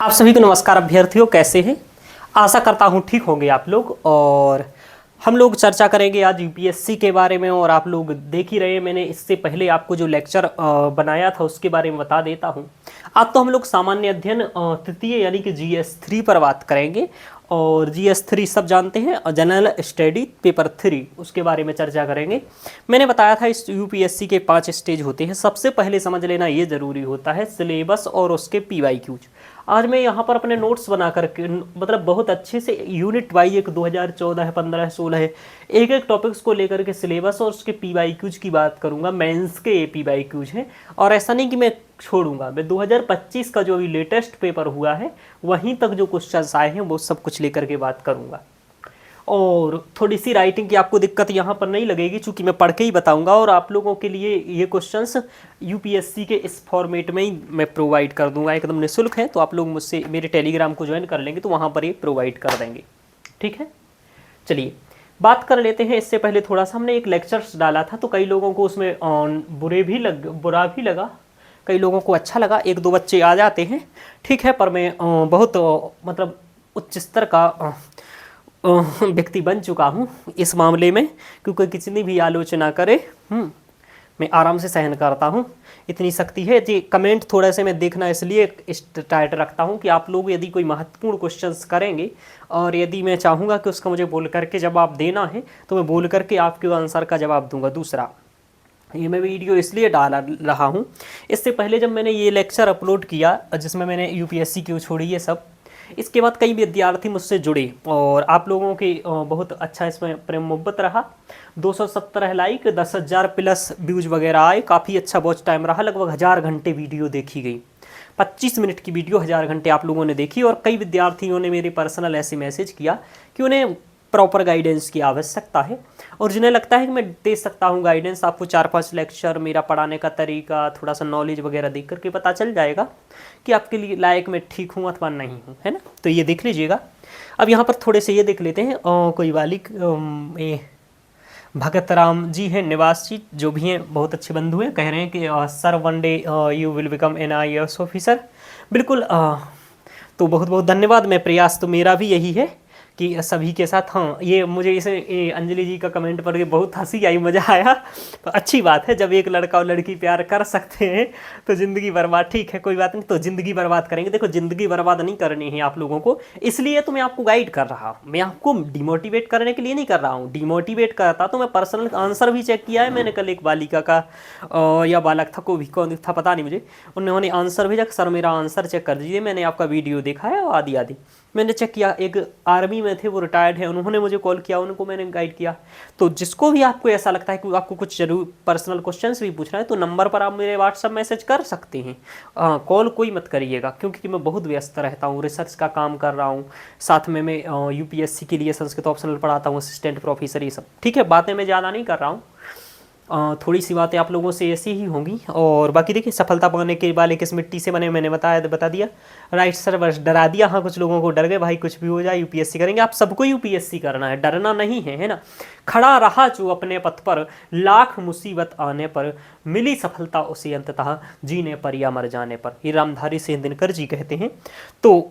आप सभी को नमस्कार अभ्यर्थियों, कैसे हैं? आशा करता हूँ ठीक होंगे आप लोग। और हम लोग चर्चा करेंगे आज यूपीएससी के बारे में। और आप लोग देख ही रहे हैं, मैंने इससे पहले आपको जो लेक्चर बनाया था उसके बारे में बता देता हूँ। आज तो हम लोग सामान्य अध्ययन तृतीय यानी कि GS3 पर बात करेंगे। और GS3 सब जानते हैं, जनरल स्टडी पेपर 3, उसके बारे में चर्चा करेंगे। मैंने बताया था इस यूपीएससी के 5 स्टेज होते हैं। सबसे पहले समझ लेना ये ज़रूरी होता है सिलेबस और उसके PYQs। आज मैं यहाँ पर अपने नोट्स बना करके मतलब बहुत अच्छे से यूनिट वाइज, एक 2014 है, 15 है, 16 है, एक एक टॉपिक्स को लेकर के सिलेबस और उसके PYQs की बात करूँगा। मेंस के PYQs हैं। और ऐसा नहीं कि मैं छोड़ूंगा, मैं 2025 का जो अभी लेटेस्ट पेपर हुआ है वहीं तक जो क्वेश्चंस आए हैं वो सब कुछ लेकर के बात करूँगा। और थोड़ी सी राइटिंग की आपको दिक्कत यहाँ पर नहीं लगेगी, चूंकि मैं पढ़ के ही बताऊंगा। और आप लोगों के लिए ये क्वेश्चंस यूपीएससी के इस फॉर्मेट में ही मैं प्रोवाइड कर दूंगा, एकदम निःशुल्क है। तो आप लोग मुझसे मेरे टेलीग्राम को ज्वाइन कर लेंगे तो वहाँ पर ये प्रोवाइड कर देंगे, ठीक है। चलिए बात कर लेते हैं। इससे पहले थोड़ा सा हमने एक लेक्चर्स डाला था, तो कई लोगों को उसमें बुरा भी लगा, कई लोगों को अच्छा लगा। एक दो बच्चे आ जाते हैं, ठीक है, पर मैं बहुत मतलब उच्च स्तर का व्यक्ति बन चुका हूँ इस मामले में, क्योंकि कितनी भी आलोचना करे मैं आराम से सहन करता हूँ। इतनी शक्ति है जी। कमेंट थोड़ा से मैं देखना इसलिए टाइट रखता हूँ कि आप लोग यदि कोई महत्वपूर्ण क्वेश्चंस करेंगे और यदि मैं चाहूँगा कि उसका मुझे बोल करके जवाब देना है तो मैं बोल करके आपके आंसर का जवाब दूंगा। दूसरा, ये मैं वीडियो इसलिए डाल रहा हूँ, इससे पहले जब मैंने ये लेक्चर अपलोड किया जिसमें मैंने यूपीएससी क्यों छोड़ी ये सब, इसके बाद कई विद्यार्थी मुझसे जुड़े और आप लोगों की बहुत अच्छा इसमें प्रेम मोहब्बत रहा। 217 लाइक, 10,000 प्लस व्यूज वगैरह आए, काफ़ी अच्छा वॉच टाइम रहा। लगभग 1000 घंटे वीडियो देखी गई, 25 मिनट की वीडियो 1000 घंटे आप लोगों ने देखी। और कई विद्यार्थियों ने मेरे पर्सनल ऐसे मैसेज किया कि उन्हें प्रॉपर गाइडेंस की आवश्यकता है और जिन्हें लगता है कि मैं दे सकता हूँ गाइडेंस। आपको 4-5 लेक्चर, मेरा पढ़ाने का तरीका, थोड़ा सा नॉलेज वगैरह देख करके पता चल जाएगा कि आपके लिए लायक मैं ठीक हूँ अथवा नहीं हूँ, है ना। तो ये देख लीजिएगा। अब यहाँ पर थोड़े से ये देख लेते हैं। कोई वालिक भगत राम जी हैं, निवास जी जो भी हैं, बहुत अच्छे बंधु हैं, कह रहे हैं कि sir one day you will become an IAS officer. बिल्कुल। तो बहुत बहुत धन्यवाद। मैं प्रयास तो मेरा भी यही है कि सभी के साथ। हाँ, ये मुझे इसे अंजलि जी का कमेंट पढ़ के बहुत हंसी आई, मज़ा आया। तो अच्छी बात है, जब एक लड़का और लड़की प्यार कर सकते हैं तो ज़िंदगी बर्बाद, ठीक है कोई बात नहीं, तो ज़िंदगी बर्बाद करेंगे। देखो, ज़िंदगी बर्बाद नहीं करनी है आप लोगों को, इसलिए तो मैं आपको गाइड कर रहा हूँ। मैं आपको डिमोटिवेट करने के लिए नहीं कर रहा हूँ। डिमोटिवेट करता तो मैं पर्सनल आंसर भी चेक किया है मैंने। कल एक बालिका का या बालक था, को भी कौन था पता नहीं मुझे, उन्होंने आंसर भेजा, सर मेरा आंसर चेक कर दीजिए, मैंने आपका वीडियो देखा है आदि आदि। मैंने चेक किया। एक आर्मी में थे, वो रिटायर्ड है, उन्होंने मुझे कॉल किया, उनको मैंने गाइड किया। तो जिसको भी आपको ऐसा लगता है कि आपको कुछ जरूर पर्सनल क्वेश्चंस भी पूछना है तो नंबर पर आप मेरे व्हाट्सअप मैसेज कर सकते हैं। कॉल कोई मत करिएगा, क्योंकि मैं बहुत व्यस्त रहता हूँ, रिसर्च का काम कर रहा हूँ, साथ में मैं यूपीएससी के लिए संस्कृत ऑप्शनल पढ़ाता हूँ, असिस्टेंट प्रोफेसर, ये सब ठीक है। बातें मैं ज़्यादा नहीं कर रहा हूँ, थोड़ी सी बातें आप लोगों से ऐसी ही होंगी। और बाकी देखिए, सफलता पाने के वाले किस मिट्टी से बने, मैंने बता दिया। राइट सर, बस डरा दिया। हाँ, कुछ लोगों को डर गए, भाई कुछ भी हो जाए यूपीएससी करेंगे। आप सबको यूपीएससी करना है, डरना नहीं है, है ना। खड़ा रहा जो अपने पथ पर, लाख मुसीबत आने पर, मिली सफलता उसे अंततः, जीने पर या मर जाने पर, ये रामधारी सिंह दिनकर जी कहते हैं। तो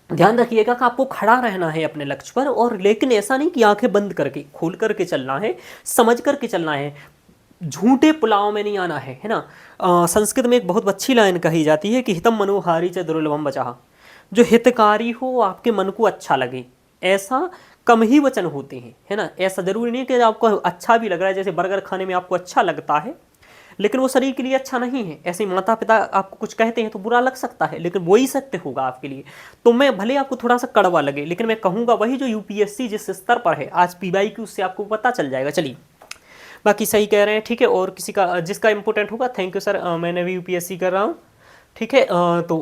ध्यान रखिएगा कि आपको खड़ा रहना है अपने लक्ष्य पर, और लेकिन ऐसा नहीं कि आंखें बंद करके, खोल करके चलना है, समझ करके चलना है, झूठे पुलाव में नहीं आना है ना। संस्कृत में एक बहुत अच्छी लाइन कही जाती है कि हितम मनोहारी च दुर्लभम बचा। जो हितकारी हो, आपके मन को अच्छा लगे, ऐसा कम ही वचन होते हैं, है ना। ऐसा जरूरी नहीं कि आपको अच्छा भी लग रहा है, जैसे बर्गर खाने में आपको अच्छा लगता है लेकिन वो शरीर के लिए अच्छा नहीं है। ऐसे माता पिता आपको कुछ कहते हैं तो बुरा लग सकता है, लेकिन वही सत्य होगा आपके लिए। तो मैं भले आपको थोड़ा सा कड़वा लगे, लेकिन मैं कहूँगा वही जो यूपीएससी जिस स्तर पर है आज PYQ से आपको पता चल जाएगा। चलिए, बाकी सही कह रहे हैं, ठीक है। और किसी का जिसका इंपॉर्टेंट होगा, थैंक यू सर, मैंने भी यूपीएससी कर रहा हूँ, ठीक है। तो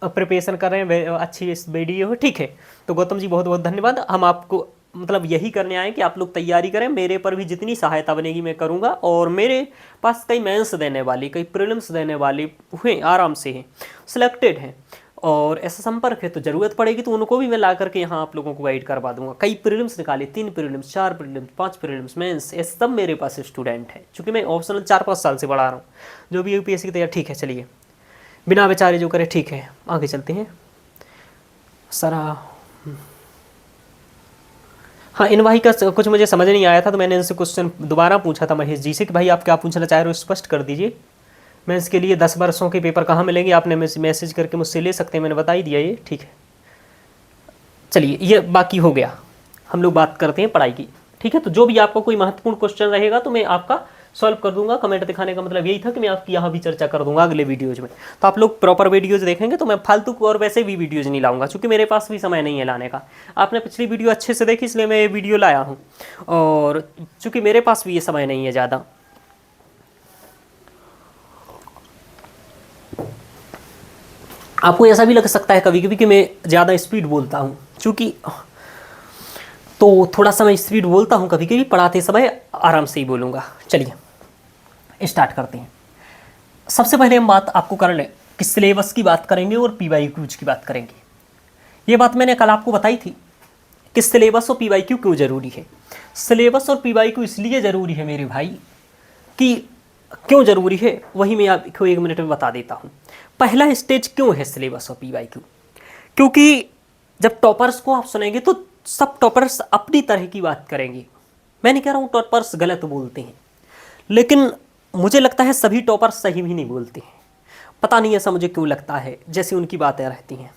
प्रिपरेशन कर रहे हैं, अच्छी इस वीडियो हो, ठीक है। तो गौतम जी बहुत बहुत धन्यवाद। हम आपको मतलब यही करने आए कि आप लोग तैयारी करें, मेरे पर भी जितनी सहायता बनेगी मैं करूँगा। और मेरे पास कई मेंस देने वाली, कई प्रीलिम्स देने वाले हुए आराम से हैं, सिलेक्टेड हैं, और ऐसा संपर्क है तो ज़रूरत पड़ेगी तो उनको भी मैं ला करके यहाँ आप लोगों को गाइड करवा दूंगा। कई प्रीलिम्स निकाले, 3 प्रीलिम्स, 4 प्रीलिम्स, 5 प्रीलिम्स, मेंस, ये सब मेरे पास स्टूडेंट हैं, चूँकि मैं ऑप्शनल 4-5 साल से पढ़ा रहा हूँ। जो भी यूपीएससी की तैयारी, ठीक है। चलिए, बिना बेचारे जो करे, ठीक है, आगे चलते हैं। सर हाँ, इनवाही का कुछ मुझे समझ नहीं आया था, तो मैंने इनसे क्वेश्चन दोबारा पूछा था महेश जी से कि भाई आप क्या पूछना चाह रहे हो, स्पष्ट कर दीजिए। मैं इसके लिए 10 वर्षों के पेपर कहाँ मिलेंगे, आपने मैसेज करके मुझसे ले सकते हैं, मैंने बता ही दिया ये, ठीक है। चलिए ये बाकी हो गया, हम लोग बात करते हैं पढ़ाई की, ठीक है। तो जो भी आपका कोई महत्वपूर्ण क्वेश्चन रहेगा तो मैं आपका सॉल्व कर दूंगा। कमेंट दिखाने का मतलब यही था कि मैं आपकी यहाँ भी चर्चा कर दूंगा अगले वीडियोज में। तो आप लोग प्रॉपर वीडियोज देखेंगे, तो मैं फालतू और वैसे भी वीडियोज नहीं लाऊंगा, क्योंकि मेरे पास भी समय नहीं है लाने का। आपने पिछली वीडियो अच्छे से देखी इसलिए मैं ये वीडियो लाया हूँ, और चूँकि मेरे पास भी ये समय नहीं है ज़्यादा। आपको ऐसा भी लग सकता है कभी कभी कि मैं ज़्यादा स्पीड बोलता हूँ, चूँकि तो थोड़ा सा मैं स्पीड बोलता हूँ कभी कभी, पढ़ाते समय आराम से ही बोलूँगा। चलिए स्टार्ट करते हैं। सबसे पहले हम बात आपको कर लें कि सिलेबस की बात करेंगे और PYQs की बात करेंगे। ये बात मैंने कल आपको बताई थी कि सिलेबस और PYQ क्यों ज़रूरी है। सिलेबस और PYQ इसलिए ज़रूरी है मेरे भाई कि क्यों ज़रूरी है वही मैं आपको 1 मिनट में बता देता हूँ। पहला स्टेज क्यों है सिलेबस और PYQ, क्योंकि जब टॉपर्स को आप सुनेंगे तो सब टॉपर्स अपनी तरह की बात करेंगे। मैं नहीं कह रहा हूँ टॉपर्स गलत बोलते हैं, लेकिन मुझे लगता है सभी टॉपर्स सही भी नहीं बोलते हैं। पता नहीं ऐसा मुझे क्यों लगता है, जैसी उनकी बातें रहती हैं।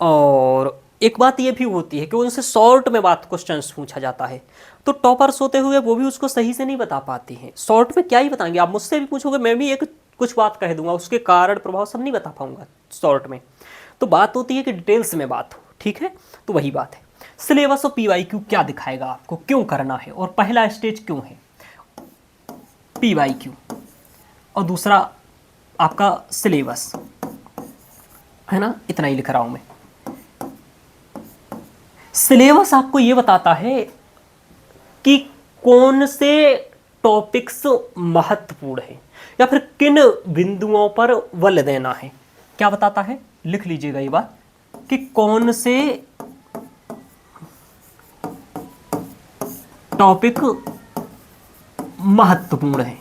और एक बात ये भी होती है कि उनसे शॉर्ट में बात क्वेश्चंस पूछा जाता है, तो टॉपर्स होते हुए वो भी उसको सही से नहीं बता पाते हैं। शॉर्ट में क्या ही बताएंगे, आप मुझसे भी पूछोगे मैं भी एक कुछ बात कह दूंगा, उसके कारण प्रभाव सब नहीं बता पाऊंगा शॉर्ट में। तो बात होती है कि डिटेल्स में बात हो, ठीक है। तो वही बात है, सिलेबस और PYQ क्या दिखाएगा आपको, क्यों करना है, और पहला स्टेज क्यों है PYQ, और दूसरा आपका सिलेबस, है ना। इतना ही लिख रहा हूं मैं। सिलेबस आपको ये बताता है कि कौन से टॉपिक्स महत्वपूर्ण है या फिर किन बिंदुओं पर बल देना है। क्या बताता है, लिख लीजिएगा ये बात, कि कौन से टॉपिक महत्वपूर्ण है।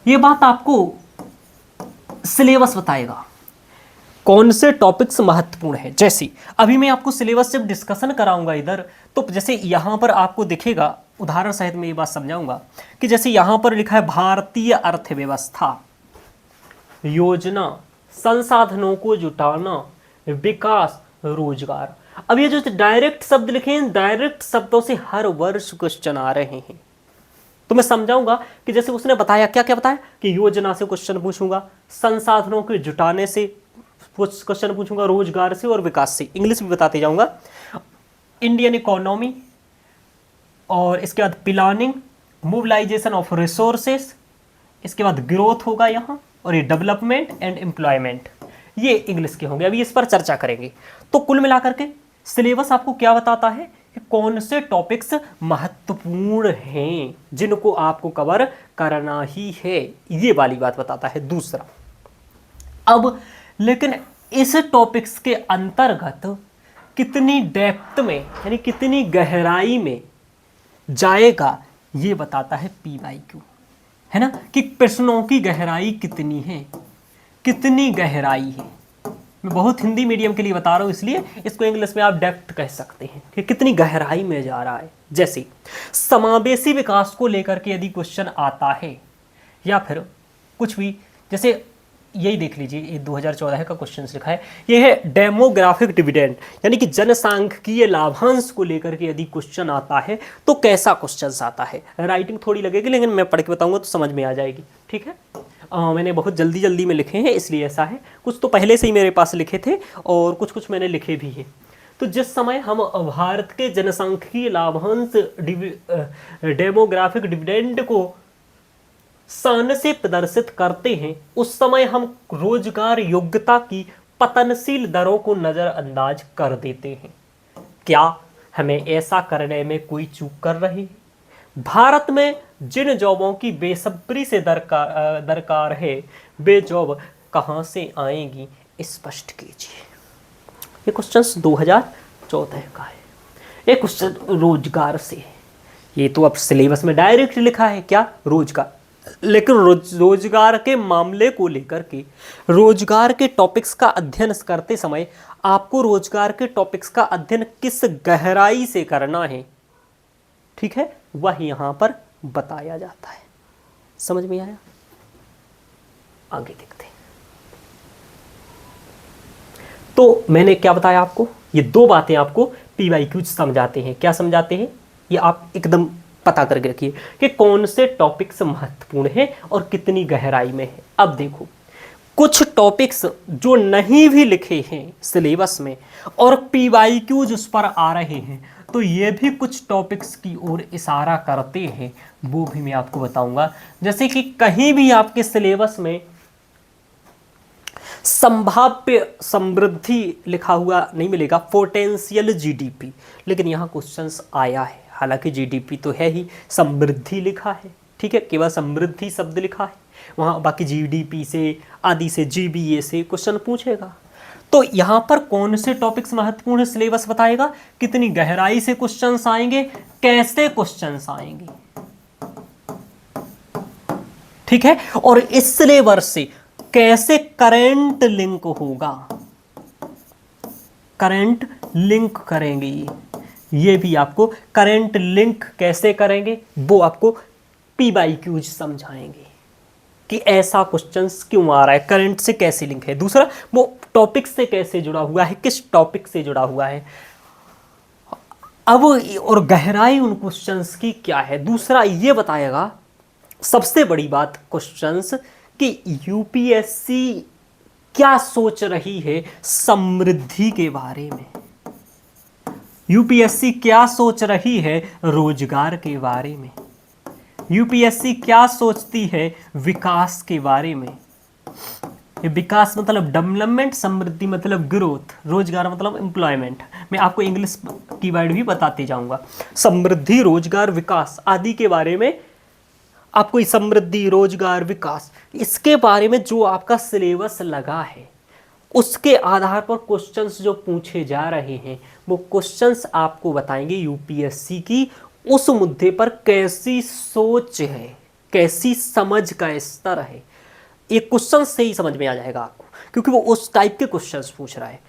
ये बात आपको सिलेबस बताएगा कौन से टॉपिक्स महत्वपूर्ण है। जैसे अभी मैं आपको सिलेबस जब डिस्कशन कराऊंगा इधर, तो जैसे यहां पर आपको दिखेगा, उदाहरण सहित मैं ये बात समझाऊंगा कि जैसे यहां पर लिखा है भारतीय अर्थव्यवस्था, योजना, संसाधनों को जुटाना, विकास, रोजगार। अब ये जो डायरेक्ट शब्द लिखे हैं, डायरेक्ट शब्दों से हर वर्ष क्वेश्चन आ रहे हैं। तो मैं समझाऊंगा कि जैसे उसने बताया, क्या क्या बताया, कि योजना से क्वेश्चन पूछूंगा, संसाधनों के जुटाने से क्वेश्चन पूछूंगा, रोजगार से और विकास से। इंग्लिश भी बताते जाऊंगा, इंडियन इकोनॉमी, और इसके बाद प्लानिंग, मोबिलाइजेशन ऑफ रिसोर्सेस, इसके बाद ग्रोथ होगा यहाँ, और ये डेवलपमेंट एंड एम्प्लॉयमेंट, ये इंग्लिश के होंगे। अभी इस पर चर्चा करेंगे। तो कुल मिलाकर के सिलेबस आपको क्या बताता है कि कौन से टॉपिक्स महत्वपूर्ण हैं जिनको आपको कवर करना ही है, ये वाली बात बताता है। दूसरा, अब लेकिन इस टॉपिक्स के अंतर्गत कितनी डेप्थ में, यानी कितनी गहराई में जाएगा, ये बताता है PYQ, है ना, कि प्रश्नों की गहराई कितनी है, कितनी गहराई है। मैं बहुत हिंदी मीडियम के लिए बता रहा हूँ, इसलिए इसको इंग्लिश में आप डेप्थ कह सकते हैं कि कितनी गहराई में जा रहा है। जैसे समावेशी विकास को लेकर के यदि क्वेश्चन आता है, या फिर कुछ भी, जैसे यही देख लीजिए, ये 2014 का क्वेश्चन लिखा है, ये है डेमोग्राफिक डिविडेंड, यानी कि जनसांख्यिकीय लाभांश को लेकर के यदि क्वेश्चन आता है तो कैसा क्वेश्चन आता है। राइटिंग थोड़ी लगेगी, लेकिन मैं पढ़ के बताऊंगा तो समझ में आ जाएगी, ठीक है। मैंने बहुत जल्दी जल्दी में लिखे हैं इसलिए ऐसा है, कुछ तो पहले से ही मेरे पास लिखे थे और कुछ कुछ मैंने लिखे भी हैं। तो जिस समय हम भारत के जनसांख्यिकीय लाभांश डेमोग्राफिक डिविडेंड को सान से प्रदर्शित करते हैं, उस समय हम रोजगार योग्यता की पतनशील दरों को नजरअंदाज कर देते हैं। क्या हमें ऐसा करने में कोई चूक कर रही है? भारत में जिन जॉबों की बेसब्री से दरकार है, वे जॉब कहां से आएंगी, स्पष्ट कीजिए। ये क्वेश्चन 2014 का है। ये क्वेश्चन रोजगार से है। ये तो अब सिलेबस में डायरेक्ट लिखा है, क्या, रोजगार। लेकिन रोजगार के मामले को लेकर के, रोजगार के टॉपिक्स का अध्ययन करते समय आपको रोजगार के टॉपिक्स का अध्ययन किस गहराई से करना है, ठीक है, वह यहां पर बताया जाता है। समझ में आया? आगे देखते हैं। तो मैंने क्या बताया आपको, ये दो बातें आपको पीवाईक्यू समझाते हैं। क्या समझाते हैं ये आप एकदम पता करके रखिए कि कौन से टॉपिक्स महत्वपूर्ण हैं और कितनी गहराई में है। अब देखो, कुछ टॉपिक्स जो नहीं भी लिखे हैं सिलेबस में और पीवाईक्यूज उस पर आ रहे हैं, तो ये भी कुछ टॉपिक्स की ओर इशारा करते हैं, वो भी मैं आपको बताऊंगा। जैसे कि कहीं भी आपके सिलेबस में संभाव्य समृद्धि लिखा हुआ नहीं मिलेगा, पोटेंशियल जीडीपी, लेकिन यहाँ क्वेश्चंस आया है। हालांकि जीडीपी तो है ही, समृद्धि लिखा है, ठीक है, केवल समृद्धि शब्द लिखा है वहाँ, बाकी जीडीपी से आदि से जीबीए से क्वेश्चन पूछेगा। तो यहाँ पर कौन से टॉपिक्स महत्वपूर्ण है सिलेबस बताएगा, कितनी गहराई से क्वेश्चंस आएंगे, कैसे क्वेश्चंस आएंगे, ठीक है, और इस सिलेबस से कैसे करंट लिंक होगा, करंट लिंक करेंगे, ये भी आपको करंट लिंक कैसे करेंगे वो आपको पीवाईक्यूज समझाएंगे कि ऐसा क्वेश्चंस क्यों आ रहा है, करंट से कैसे लिंक है, दूसरा वो टॉपिक से कैसे जुड़ा हुआ है, किस टॉपिक से जुड़ा हुआ है, अब और गहराई उन क्वेश्चंस की क्या है। दूसरा ये बताएगा सबसे बड़ी बात क्वेश्चंस कि यूपीएससी क्या सोच रही है समृद्धि के बारे में, यूपीएससी क्या सोच रही है रोजगार के बारे में, यूपीएससी क्या सोचती है विकास के बारे में। विकास मतलब डेवलपमेंट, समृद्धि मतलब ग्रोथ, रोजगार मतलब एम्प्लॉयमेंट। मैं आपको इंग्लिश कीवर्ड भी बताते जाऊंगा। समृद्धि, रोजगार, विकास आदि के बारे में आपको, समृद्धि, रोजगार, विकास, इसके बारे में जो आपका सिलेबस लगा है उसके आधार पर क्वेश्चंस जो पूछे जा रहे हैं वो क्वेश्चंस आपको बताएंगे यूपीएससी की उस मुद्दे पर कैसी सोच है, कैसी समझ का स्तर है। ये क्वेश्चन से ही समझ में आ जाएगा आपको, क्योंकि वो उस टाइप के क्वेश्चंस पूछ रहा है।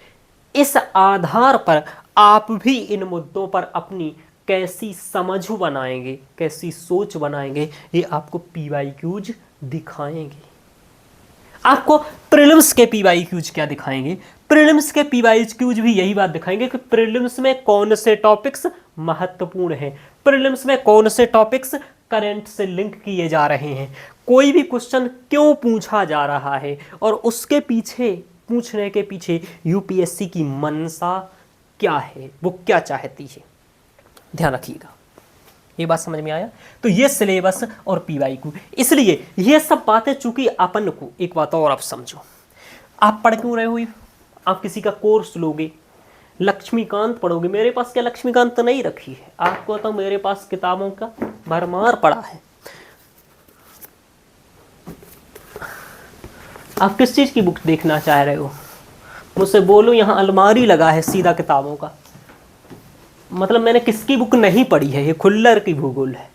इस आधार पर आप भी इन मुद्दों पर अपनी कैसी समझ बनाएंगे, कैसी सोच बनाएंगे, ये आपको पीवाईक्यूज दिखाएंगे। आपको प्रीलिम्स के पीवाईक्यूज क्या दिखाएंगे, प्रीलिम्स के पीवाईक्यूज भी यही बात दिखाएंगे कि प्रीलिम्स में कौन से टॉपिक्स महत्वपूर्ण हैं, प्रीलिम्स में कौन से टॉपिक्स करंट से लिंक किए जा रहे हैं, कोई भी क्वेश्चन क्यों पूछा जा रहा है और उसके पीछे, पूछने के पीछे यूपीएससी की मंशा क्या है, वो क्या चाहती है, ध्यान रखिएगा। ये बात समझ में आया? तो ये सिलेबस और पीवाईक्यू, इसलिए ये सब बातें चूंकि अपन को, एक बात और आप समझो, आप पढ़ क्यों रहे हो, आप किसी का कोर्स लोगे, लक्ष्मीकांत पढ़ोगे, मेरे पास क्या लक्ष्मीकांत तो नहीं रखी है, आपको तो मेरे पास किताबों का भरमार पड़ा है। आप किस चीज की बुक देखना चाह रहे हो, मुझसे बोलो। यहाँ अलमारी लगा है सीधा किताबों का, मतलब मैंने किसकी बुक नहीं पढ़ी है, ये खुल्लर की भूगोल है,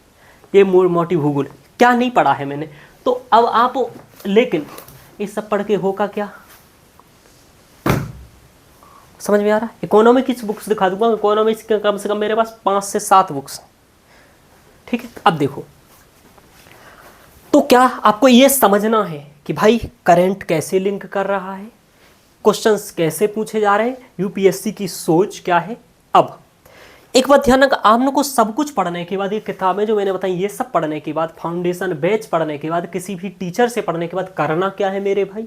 ये मोटी भूगोल, क्या नहीं पढ़ा है मैंने। तो अब आप, लेकिन इस सब पढ़ के होगा क्या, समझ में आ रहा है? इकोनॉमिक्स की बुक्स दिखा दूंगा, इकोनॉमिक्स के कम से कम मेरे पास 5 से 7 बुक्स, ठीक है। अब देखो, तो क्या आपको ये समझना है कि भाई करंट कैसे लिंक कर रहा है, क्वेश्चंस कैसे पूछे जा रहे हैं, यूपीएससी की सोच क्या है। अब एक बात ध्यान रखना, आप लोग को सब कुछ पढ़ने के बाद, ये किताबें जो मैंने बताई ये सब पढ़ने के बाद, फाउंडेशन बैच पढ़ने के बाद, किसी भी टीचर से पढ़ने के बाद करना क्या है मेरे भाई,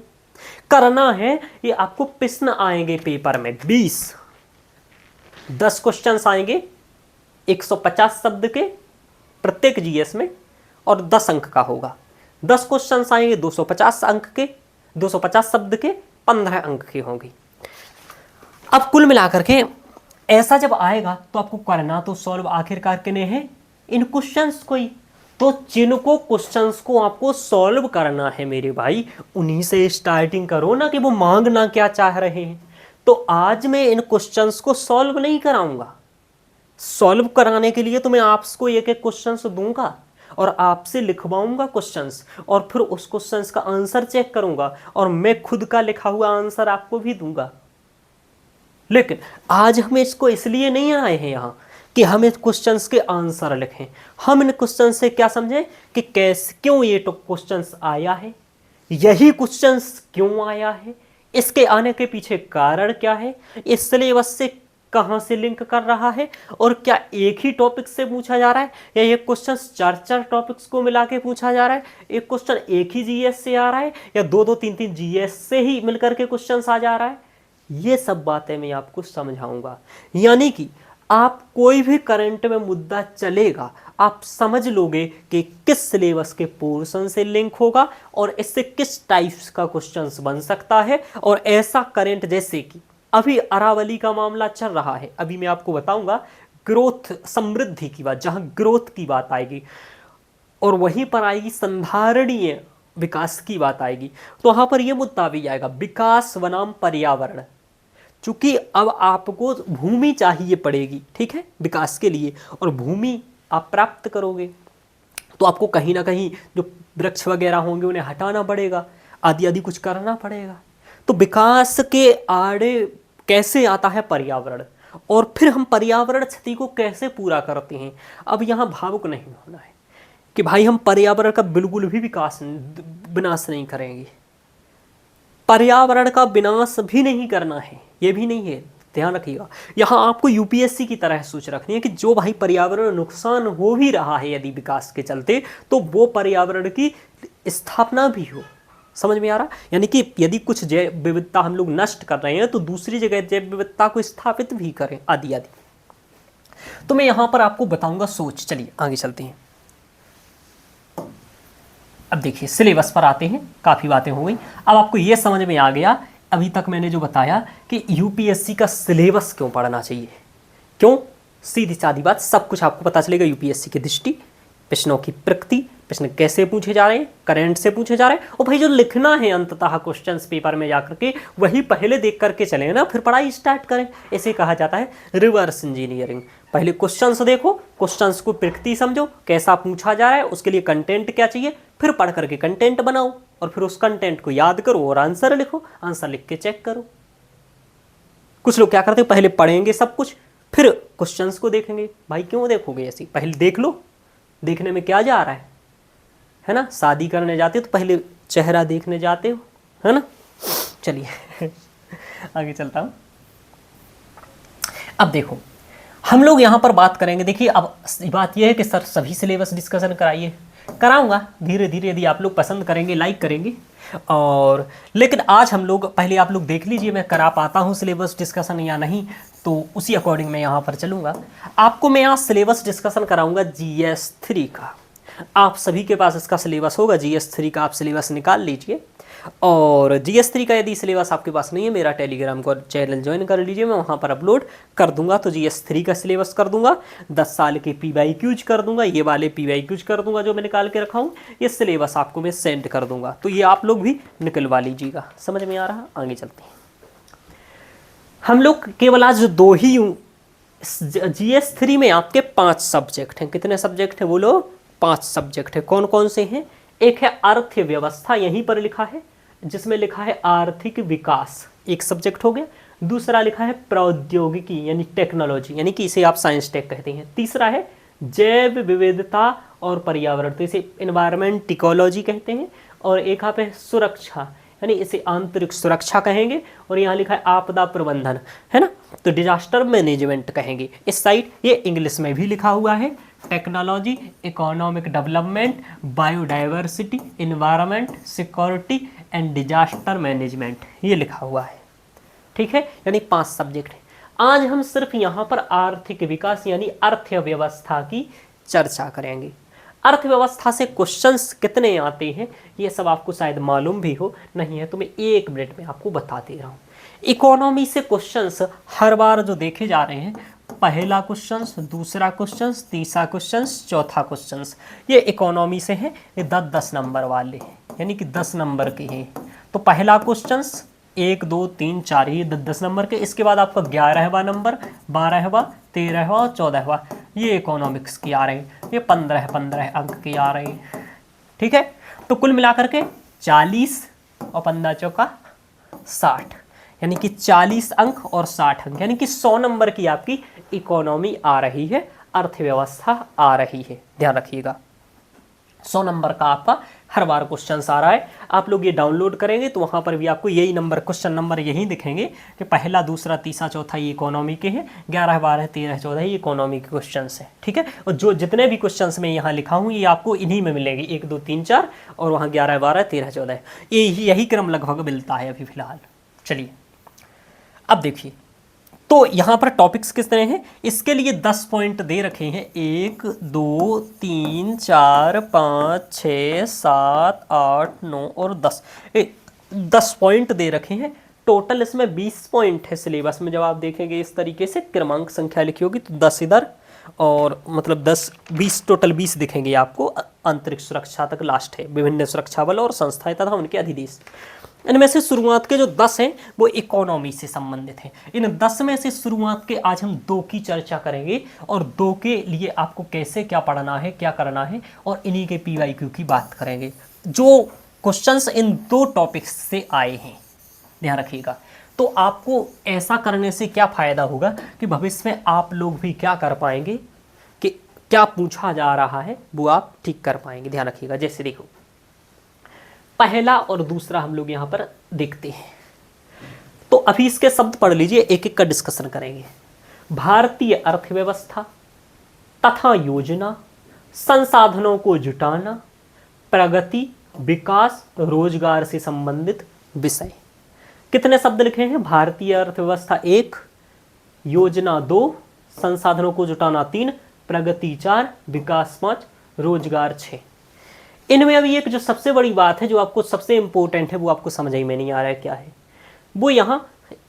करना है ये आपको प्रश्न आएंगे पेपर में 10 क्वेश्चंस आएंगे 150 शब्द के प्रत्येक जीएस में और 10 अंक का होगा। 10 क्वेश्चंस आएंगे 250 अंक के, 250 शब्द के, 15 अंक के होंगे। अब कुल मिलाकर के ऐसा जब आएगा तो आपको करना तो सॉल्व आखिरकार किन्हें है, इन क्वेश्चंस को ही। तो जिनको क्वेश्चंस को आपको सॉल्व करना है मेरे भाई, उन्हीं से स्टार्टिंग करो ना, कि वो मांगना क्या चाह रहे हैं। तो आज मैं इन क्वेश्चंस को सॉल्व नहीं कराऊंगा, सॉल्व कराने के लिए तो मैं आपको एक एक क्वेश्चंस दूंगा और आपसे लिखवाऊंगा क्वेश्चंस और फिर उस क्वेश्चंस का आंसर चेक करूंगा और मैं खुद का लिखा हुआ आंसर आपको भी दूंगा। लेकिन आज हम इसको इसलिए नहीं आए हैं यहाँ कि हम इस क्वेश्चंस के आंसर लिखें। हम इन क्वेश्चन से क्या समझें कि कैसे क्यों ये तो क्वेश्चंस आया है, यही क्वेश्चंस क्यों आया है, इसके आने के पीछे कारण क्या है, इस सिलेबस से कहां से लिंक कर रहा है, और क्या एक ही टॉपिक से पूछा जा रहा है या ये क्वेश्चन चार चार टॉपिक्स को मिला के पूछा जा रहा है, एक क्वेश्चन एक ही जीएस से आ रहा है या दो दो तीन तीन जीएस से ही मिलकर के क्वेश्चन आ जा रहा है। ये सब बातें मैं आपको समझाऊंगा। यानी कि आप कोई भी करंट में मुद्दा चलेगा, आप समझ लोगे कि किस सिलेबस के पोर्शन से लिंक होगा और इससे किस टाइप्स का क्वेश्चंस बन सकता है। और ऐसा करंट जैसे कि अभी अरावली का मामला चल रहा है, अभी मैं आपको बताऊंगा ग्रोथ समृद्धि की बात, जहां ग्रोथ की बात आएगी और वहीं पर आएगी संधारणीय विकास की बात आएगी, तो वहां पर यह मुद्दा भी आएगा विकास बनाम पर्यावरण। चूंकि अब आपको भूमि चाहिए पड़ेगी, ठीक है, विकास के लिए, और भूमि आप प्राप्त करोगे तो आपको कहीं ना कहीं जो वृक्ष वगैरह होंगे उन्हें हटाना पड़ेगा, आदि आदि कुछ करना पड़ेगा। तो विकास के आड़े कैसे आता है पर्यावरण, और फिर हम पर्यावरण क्षति को कैसे पूरा करते हैं। अब यहाँ भावुक नहीं होना है कि भाई हम पर्यावरण का बिल्कुल भी विनाश नहीं करेंगे, पर्यावरण का विनाश भी नहीं करना है, ये भी नहीं है, ध्यान रखिएगा। यहाँ आपको यूपीएससी की तरह सोच रखनी है कि जो भाई पर्यावरण नुकसान हो भी रहा है यदि विकास के चलते, तो वो पर्यावरण की स्थापना भी हो। समझ में आ रहा? यानी कि यदि कुछ जैव विविधता हम लोग नष्ट कर रहे हैं तो दूसरी जगह जैव विविधता को स्थापित भी करें, आदि आदि। तो मैं यहाँ पर आपको बताऊंगा सोच। चलिए आगे चलते हैं। अब देखिए सिलेबस पर आते हैं, काफ़ी बातें हो गई। अब आपको ये समझ में आ गया अभी तक मैंने जो बताया कि यूपीएससी का सिलेबस क्यों पढ़ना चाहिए। क्यों? सीधी सादी बात, सब कुछ आपको पता चलेगा यूपीएससी की दृष्टि, प्रश्नों की प्रकृति, प्रश्न कैसे पूछे जा रहे हैं, करंट से पूछे जा रहे हैं, और भाई जो लिखना है अंततः क्वेश्चंस पेपर में जाकर के वही पहले देख करके चले ना, फिर पढ़ाई स्टार्ट करें। इसे कहा जाता है रिवर्स इंजीनियरिंग। पहले क्वेश्चंस देखो, क्वेश्चंस को प्रकृति समझो, कैसा पूछा जा रहा है, उसके लिए कंटेंट क्या चाहिए, फिर पढ़ करके कंटेंट बनाओ और फिर उस कंटेंट को याद करो और आंसर लिखो, आंसर लिख के चेक करो। कुछ लोग क्या करते हैं, पहले पढ़ेंगे सब कुछ फिर क्वेश्चंस को देखेंगे। भाई क्यों देखोगे ऐसी, पहले देख लो, देखने में क्या जा रहा है ना। शादी करने जाते हो तो पहले चेहरा देखने जाते हो, है ना। चलिए आगे चलता हूं। अब देखो हम लोग यहां पर बात करेंगे। देखिए अब बात यह है कि सर सभी सिलेबस डिस्कशन कराइए, कराऊंगा धीरे धीरे, यदि आप लोग पसंद करेंगे, लाइक करेंगे। और लेकिन आज हम लोग पहले आप लोग देख लीजिए मैं करा पाता हूं सिलेबस डिस्कशन या नहीं, तो उसी अकॉर्डिंग मैं यहाँ पर चलूँगा। आपको मैं यहाँ सिलेबस डिस्कशन कराऊंगा जीएस 3 का। आप सभी के पास इसका सिलेबस होगा, जीएस 3 का आप सिलेबस निकाल लीजिए। और जीएस 3 का यदि सिलेबस आपके पास नहीं है, मेरा टेलीग्राम को चैनल ज्वाइन कर लीजिए, मैं वहाँ पर अपलोड कर दूंगा। तो जीएस 3 का सिलेबस कर दूंगा, 10 साल के PYQs कर दूंगा, ये वाले PYQs कर दूंगा जो मैं निकाल के रखा हूँ, ये सिलेबस आपको मैं सेंड कर दूंगा। तो ये आप लोग भी निकलवा लीजिएगा। समझ में आ रहा? आगे चलते हैं। हम लोग केवल आज दो ही जीएस 3 में आपके 5 सब्जेक्ट हैं। कितने सब्जेक्ट हैं बोलो? 5 सब्जेक्ट है। कौन कौन से हैं? एक है अर्थव्यवस्था, यहीं पर लिखा है, जिसमें लिखा है आर्थिक विकास, एक सब्जेक्ट हो गया। दूसरा लिखा है प्रौद्योगिकी यानी टेक्नोलॉजी, यानी कि इसे आप साइंस टेक कहते हैं। तीसरा है जैव विविधता और पर्यावरण, तो इसे एनवायरमेंट इकोलॉजी कहते हैं। और एक यहाँ पे सुरक्षा, यानी इसे आंतरिक सुरक्षा कहेंगे। और यहाँ लिखा है आपदा प्रबंधन, है ना, तो डिजास्टर मैनेजमेंट कहेंगे। इस साइड ये इंग्लिश में भी लिखा हुआ है, technology, economic development, biodiversity, environment, security and disaster management, ये लिखा हुआ है। ठीक है, यानी 5 सब्जेक्ट है। आज हम सिर्फ यहाँ पर आर्थिक विकास यानी अर्थव्यवस्था की चर्चा करेंगे। अर्थव्यवस्था से क्वेश्चंस कितने आते हैं ये सब आपको शायद मालूम भी हो, नहीं है तो मैं 1 मिनट में आपको बता दे रहा हूँ। इकोनॉमी से क्वेश्चंस हर बार जो देखे जा रहे हैं, पहला क्वेश्चंस, दूसरा क्वेश्चंस, तीसरा क्वेश्चंस, चौथा क्वेश्चंस, ये इकोनॉमी से है। ये 10-10 नंबर वाले हैं, यानी कि 10 नंबर के हैं। तो पहला क्वेश्चंस 1, 2, 3, 4 ये 10-10 नंबर के। इसके बाद आपका 11वां नंबर, 12वां, 13वां, 14वां, ये इकोनॉमिक्स की आ रही, ये 15 अंक की आ रही। ठीक है, तो कुल मिलाकर के 40 और 15 चौका 60, यानी कि 40 अंक और 60 अंक, यानी कि 100 नंबर की आपकी इकोनॉमी आ रही है, अर्थव्यवस्था आ रही है। ध्यान रखिएगा, 100 नंबर का आपका हर बार क्वेश्चन आ रहा है। आप लोग ये डाउनलोड करेंगे तो वहाँ पर भी आपको यही नंबर, क्वेश्चन नंबर यही दिखेंगे कि पहला, दूसरा, तीसरा, चौथा ये इकोनॉमी के हैं, 11, 12, 13, 14 ये इकोनॉमी के क्वेश्चन हैं। ठीक है, और जो जितने भी क्वेश्चन मैं यहाँ लिखा हूँ ये आपको इन्हीं में मिलेंगे, 1, 2, 3, 4 और वहाँ 11, 12, 13, 14, यही क्रम लगभग मिलता है अभी फिलहाल। चलिए अब देखिए, तो यहाँ पर टॉपिक्स किस तरह हैं, इसके लिए 10 पॉइंट दे रखे हैं, 1, 2, 3, 4, 5, 6, 7, 8, 9 और 10, 10 पॉइंट दे रखे हैं। टोटल इसमें 20 पॉइंट है सिलेबस में। जब आप देखेंगे इस तरीके से क्रमांक संख्या लिखी होगी तो 10 इधर और मतलब 10, 20, टोटल 20 दिखेंगे आपको। अंतरिक्ष सुरक्षा तक लास्ट है, विभिन्न सुरक्षा बल और संस्थाएं तथा उनके अधिदेश। इनमें से शुरुआत के जो 10 हैं वो इकोनॉमी से संबंधित हैं। इन 10 में से शुरुआत के आज हम 2 की चर्चा करेंगे और 2 के लिए आपको कैसे क्या पढ़ना है, क्या करना है, और इन्हीं के PYQ की बात करेंगे जो क्वेश्चंस इन 2 टॉपिक्स से आए हैं। ध्यान रखिएगा, तो आपको ऐसा करने से क्या फ़ायदा होगा कि भविष्य में आप लोग भी क्या कर पाएंगे कि क्या पूछा जा रहा है वो आप ठीक कर पाएंगे। ध्यान रखिएगा, जैसे देखो पहला और दूसरा हम लोग यहाँ पर देखते हैं, तो अभी इसके शब्द पढ़ लीजिए, एक एक का डिस्कशन करेंगे। भारतीय अर्थव्यवस्था तथा योजना, संसाधनों को जुटाना, प्रगति, विकास, रोजगार से संबंधित विषय। कितने शब्द लिखे हैं, भारतीय अर्थव्यवस्था 1, योजना 2, संसाधनों को जुटाना 3, प्रगति 4, विकास 5, रोजगार 6। इनमें अभी एक जो सबसे बड़ी बात है, जो आपको सबसे इंपॉर्टेंट है, वो आपको समझ ही में नहीं आ रहा है क्या है, वो यहाँ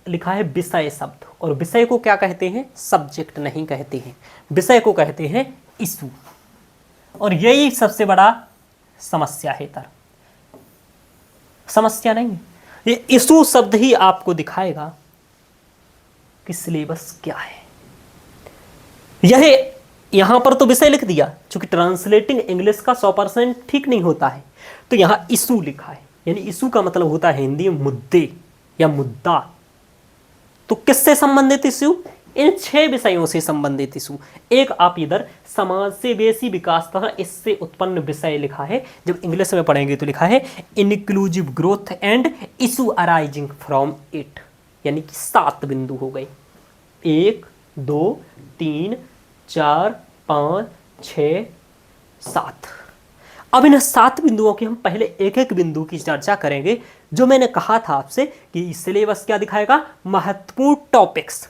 लिखा है विषय शब्द। और विषय को क्या कहते हैं, सब्जेक्ट नहीं कहते हैं, विषय को कहते हैं इशू। और यही सबसे बड़ा समस्या है इधर, समस्या नहीं, ये इशू शब्द ही आपको दिखाएगा कि सिलेबस क्या है। यह यहां पर तो विषय लिख दिया, क्योंकि ट्रांसलेटिंग इंग्लिश का 100% ठीक नहीं होता है, तो यहां इशू लिखा है, यानी इशू का मतलब होता है हिंदी में मुद्दे या मुद्दा। तो किससे संबंधित इशू, इन 6 विषयों से संबंधित इशू। एक आप इधर समाज से बेसी विकास तथा इससे उत्पन्न विषय लिखा है, जब इंग्लिश में पढ़ेंगे तो लिखा है inclusive growth and issue arising from it, यानी कि 7 बिंदु हो गए, 1, 2, 3, 4, 5, 6, 7। अब इन 7 बिंदुओं की हम पहले एक एक बिंदु की चर्चा करेंगे। जो मैंने कहा था आपसे कि सिलेबस क्या दिखाएगा, महत्वपूर्ण टॉपिक्स।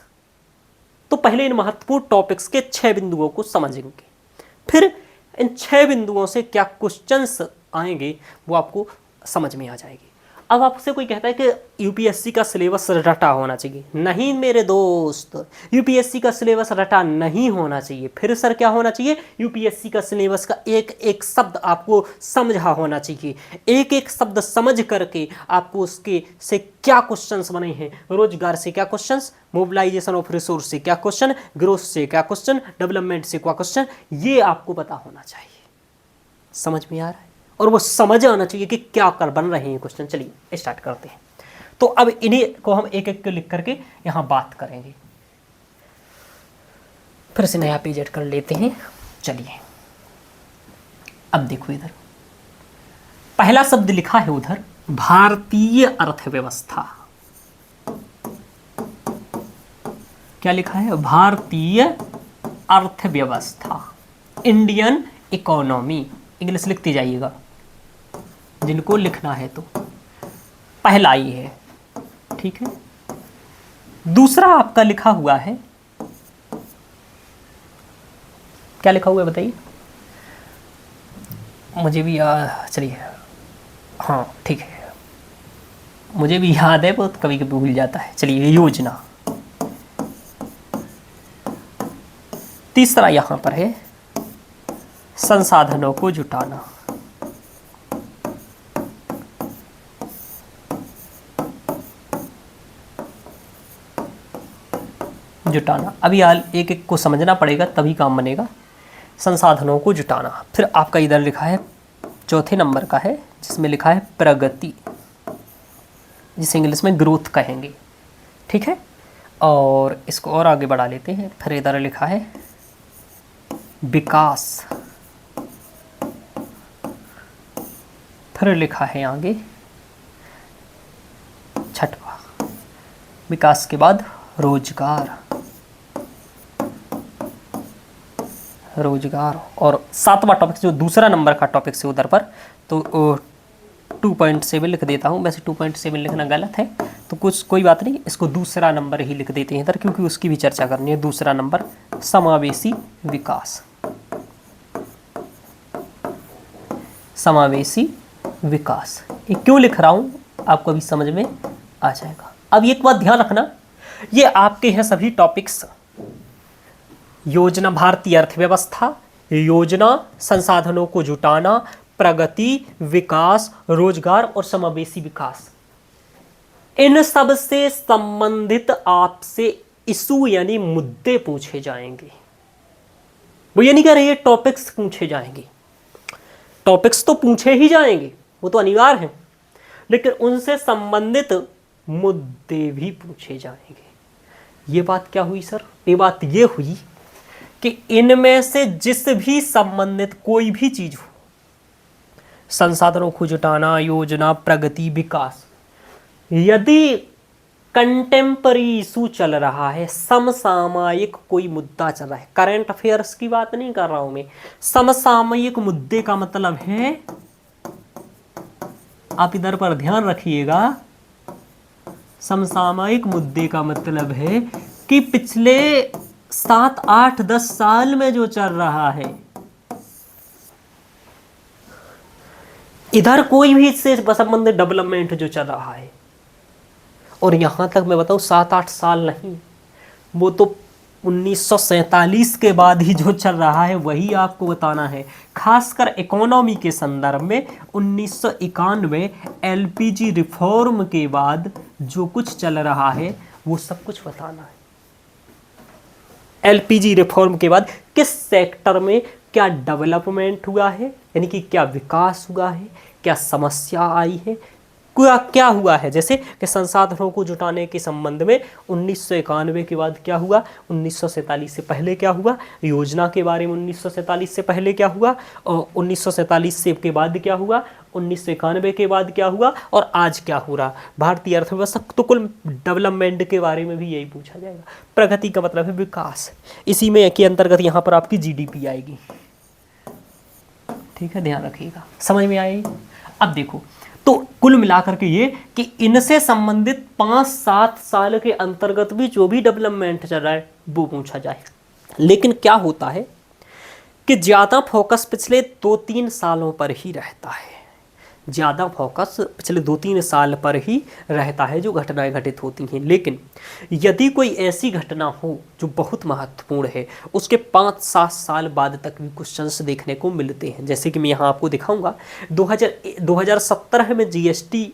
तो पहले इन महत्वपूर्ण टॉपिक्स के 6 बिंदुओं को समझेंगे, फिर इन 6 बिंदुओं से क्या क्वेश्चंस आएंगे वो आपको समझ में आ जाएगी। अब आपसे कोई कहता है कि यूपीएससी का सिलेबस रटा होना चाहिए, नहीं मेरे दोस्त, यूपीएससी का सिलेबस रटा नहीं होना चाहिए। फिर सर क्या होना चाहिए, यूपीएससी का सिलेबस का एक एक शब्द आपको समझा होना चाहिए, एक एक शब्द समझ करके आपको उसके से क्या क्वेश्चंस बने हैं, रोजगार से क्या क्वेश्चंस, मोबिलाइजेशन ऑफ रिसोर्स से क्या क्वेश्चन, ग्रोथ से क्या क्वेश्चन, डेवलपमेंट से क्या क्वेश्चन, ये आपको पता होना चाहिए। समझ में आ रहा है, और वो समझ आना चाहिए कि क्या कर बन रहे हैं क्वेश्चन। चलिए स्टार्ट करते हैं। तो अब इन्हीं को हम एक एक लिख करके यहां बात करेंगे। फिर से नया पेज ऐड कर लेते हैं। चलिए अब देखो, इधर पहला शब्द लिखा है उधर भारतीय अर्थव्यवस्था। क्या लिखा है, भारतीय अर्थव्यवस्था, इंडियन इकोनॉमी। इंग्लिश लिखती जाइएगा जिनको लिखना है। तो पहला ये है, ठीक है। दूसरा आपका लिखा हुआ है, क्या लिखा हुआ है बताइए, मुझे भी चलिए, हाँ ठीक है, मुझे भी याद है, बहुत कभी कभी भूल जाता है। चलिए योजना। तीसरा यहां पर है संसाधनों को जुटाना। जुटाना। अभी हाल एक एक को समझना पड़ेगा तभी काम बनेगा। संसाधनों को जुटाना। फिर आपका इधर लिखा है चौथे नंबर का है जिसमें लिखा है प्रगति, जिसे इंग्लिश में ग्रोथ कहेंगे, ठीक है। और इसको और आगे बढ़ा लेते हैं। फिर इधर लिखा है विकास, फिर लिखा है आगे छठवा, विकास के बाद रोजगार, रोजगार। और सातवां टॉपिक जो दूसरा नंबर का टॉपिक से उधर पर, तो 2.7 लिख देता हूँ। वैसे 2.7 लिखना गलत है, तो कुछ कोई बात नहीं, इसको दूसरा नंबर ही लिख देते हैं इधर, क्योंकि उसकी भी चर्चा करनी है। दूसरा नंबर समावेशी विकास, समावेशी विकास। ये क्यों लिख रहा हूँ आपको अभी समझ में आ जाएगा। अब एक बात ध्यान रखना, ये आपके हैं सभी टॉपिक्स, योजना, भारतीय अर्थव्यवस्था, योजना, संसाधनों को जुटाना, प्रगति, विकास, रोजगार और समावेशी विकास। इन सब से संबंधित आपसे इशू यानी मुद्दे पूछे जाएंगे। वो ये नहीं कह रहे टॉपिक्स पूछे जाएंगे, टॉपिक्स तो पूछे ही जाएंगे, वो तो अनिवार्य है, लेकिन उनसे संबंधित मुद्दे भी पूछे जाएंगे। ये बात क्या हुई सर? ये बात ये हुई कि इनमें से जिस भी संबंधित कोई भी चीज हो, संसाधनों को जुटाना, योजना, प्रगति, विकास, यदि कंटेम्पररी इशू चल रहा है, समसामयिक कोई मुद्दा चल रहा है, करंट अफेयर्स की बात नहीं कर रहा हूं मैं, समसामयिक मुद्दे का मतलब है, आप इधर पर ध्यान रखिएगा, समसामयिक मुद्दे का मतलब है कि पिछले 7, 8, 10 साल में जो चल रहा है, इधर कोई भी इससे संबंधित डेवलपमेंट जो चल रहा है, और यहां तक मैं बताऊं 7-8 साल नहीं, वो तो 1947 के बाद ही जो चल रहा है वही आपको बताना है। खासकर इकोनॉमी के संदर्भ में 1991 एलपीजी रिफॉर्म के बाद जो कुछ चल रहा है वो सब कुछ बताना है। एलपीजी रिफॉर्म के बाद किस सेक्टर में क्या डेवलपमेंट हुआ है, यानी कि क्या विकास हुआ है, क्या समस्या आई है, क्या हुआ है। जैसे कि संसाधनों को जुटाने के संबंध में 1991 के बाद क्या हुआ, 1947 से पहले क्या हुआ, योजना के बारे में 1947 से पहले क्या हुआ, और 1947 से के बाद क्या हुआ, 1991 के बाद क्या हुआ, और आज क्या हो रहा। भारतीय अर्थव्यवस्था तो कुल डेवलपमेंट के बारे में भी यही पूछा जाएगा। प्रगति का मतलब है विकास, इसी में के अंतर्गत यहाँ पर आपकी जीडीपी आएगी, ठीक है, ध्यान रखिएगा, समझ में आएगी। अब देखो, तो कुल मिलाकर के ये कि इनसे संबंधित 5-7 साल के अंतर्गत भी जो भी डेवलपमेंट चल रहा है वो पूछा जाए। लेकिन क्या होता है कि ज़्यादा फोकस पिछले 2-3 सालों पर ही रहता है, ज़्यादा फोकस पिछले 2-3 साल पर ही रहता है जो घटनाएं घटित होती हैं। लेकिन यदि कोई ऐसी घटना हो जो बहुत महत्वपूर्ण है, उसके 5-7 साल बाद तक भी क्वेश्चंस देखने को मिलते हैं। जैसे कि मैं यहाँ आपको दिखाऊंगा, 2017 में जीएसटी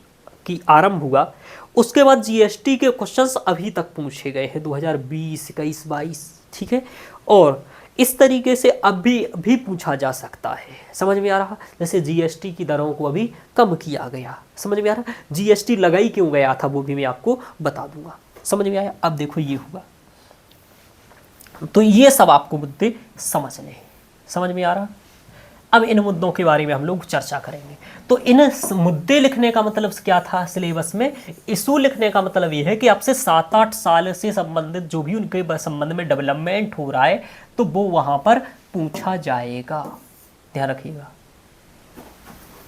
की आरंभ हुआ, उसके बाद जीएसटी के क्वेश्चंस अभी तक पूछे गए हैं 2020, 21, 22, ठीक है। और इस तरीके से अभी पूछा जा सकता है, समझ में आ रहा। जैसे जीएसटी की दरों को अभी कम किया गया, समझ में आ रहा। जीएसटी लगाई क्यों गया था वो भी मैं आपको बता दूंगा, समझ में आया। अब देखो ये हुआ, तो ये सब आपको मुद्दे समझने हैं, समझ में आ रहा। अब इन मुद्दों के बारे में हम लोग चर्चा करेंगे। तो इन मुद्दे लिखने का मतलब क्या था सिलेबस में, इशू लिखने का मतलब ये है कि आपसे 7-8 साल से संबंधित जो भी उनके संबंध में डेवलपमेंट हो रहा है तो वो वहां पर पूछा जाएगा, ध्यान रखिएगा,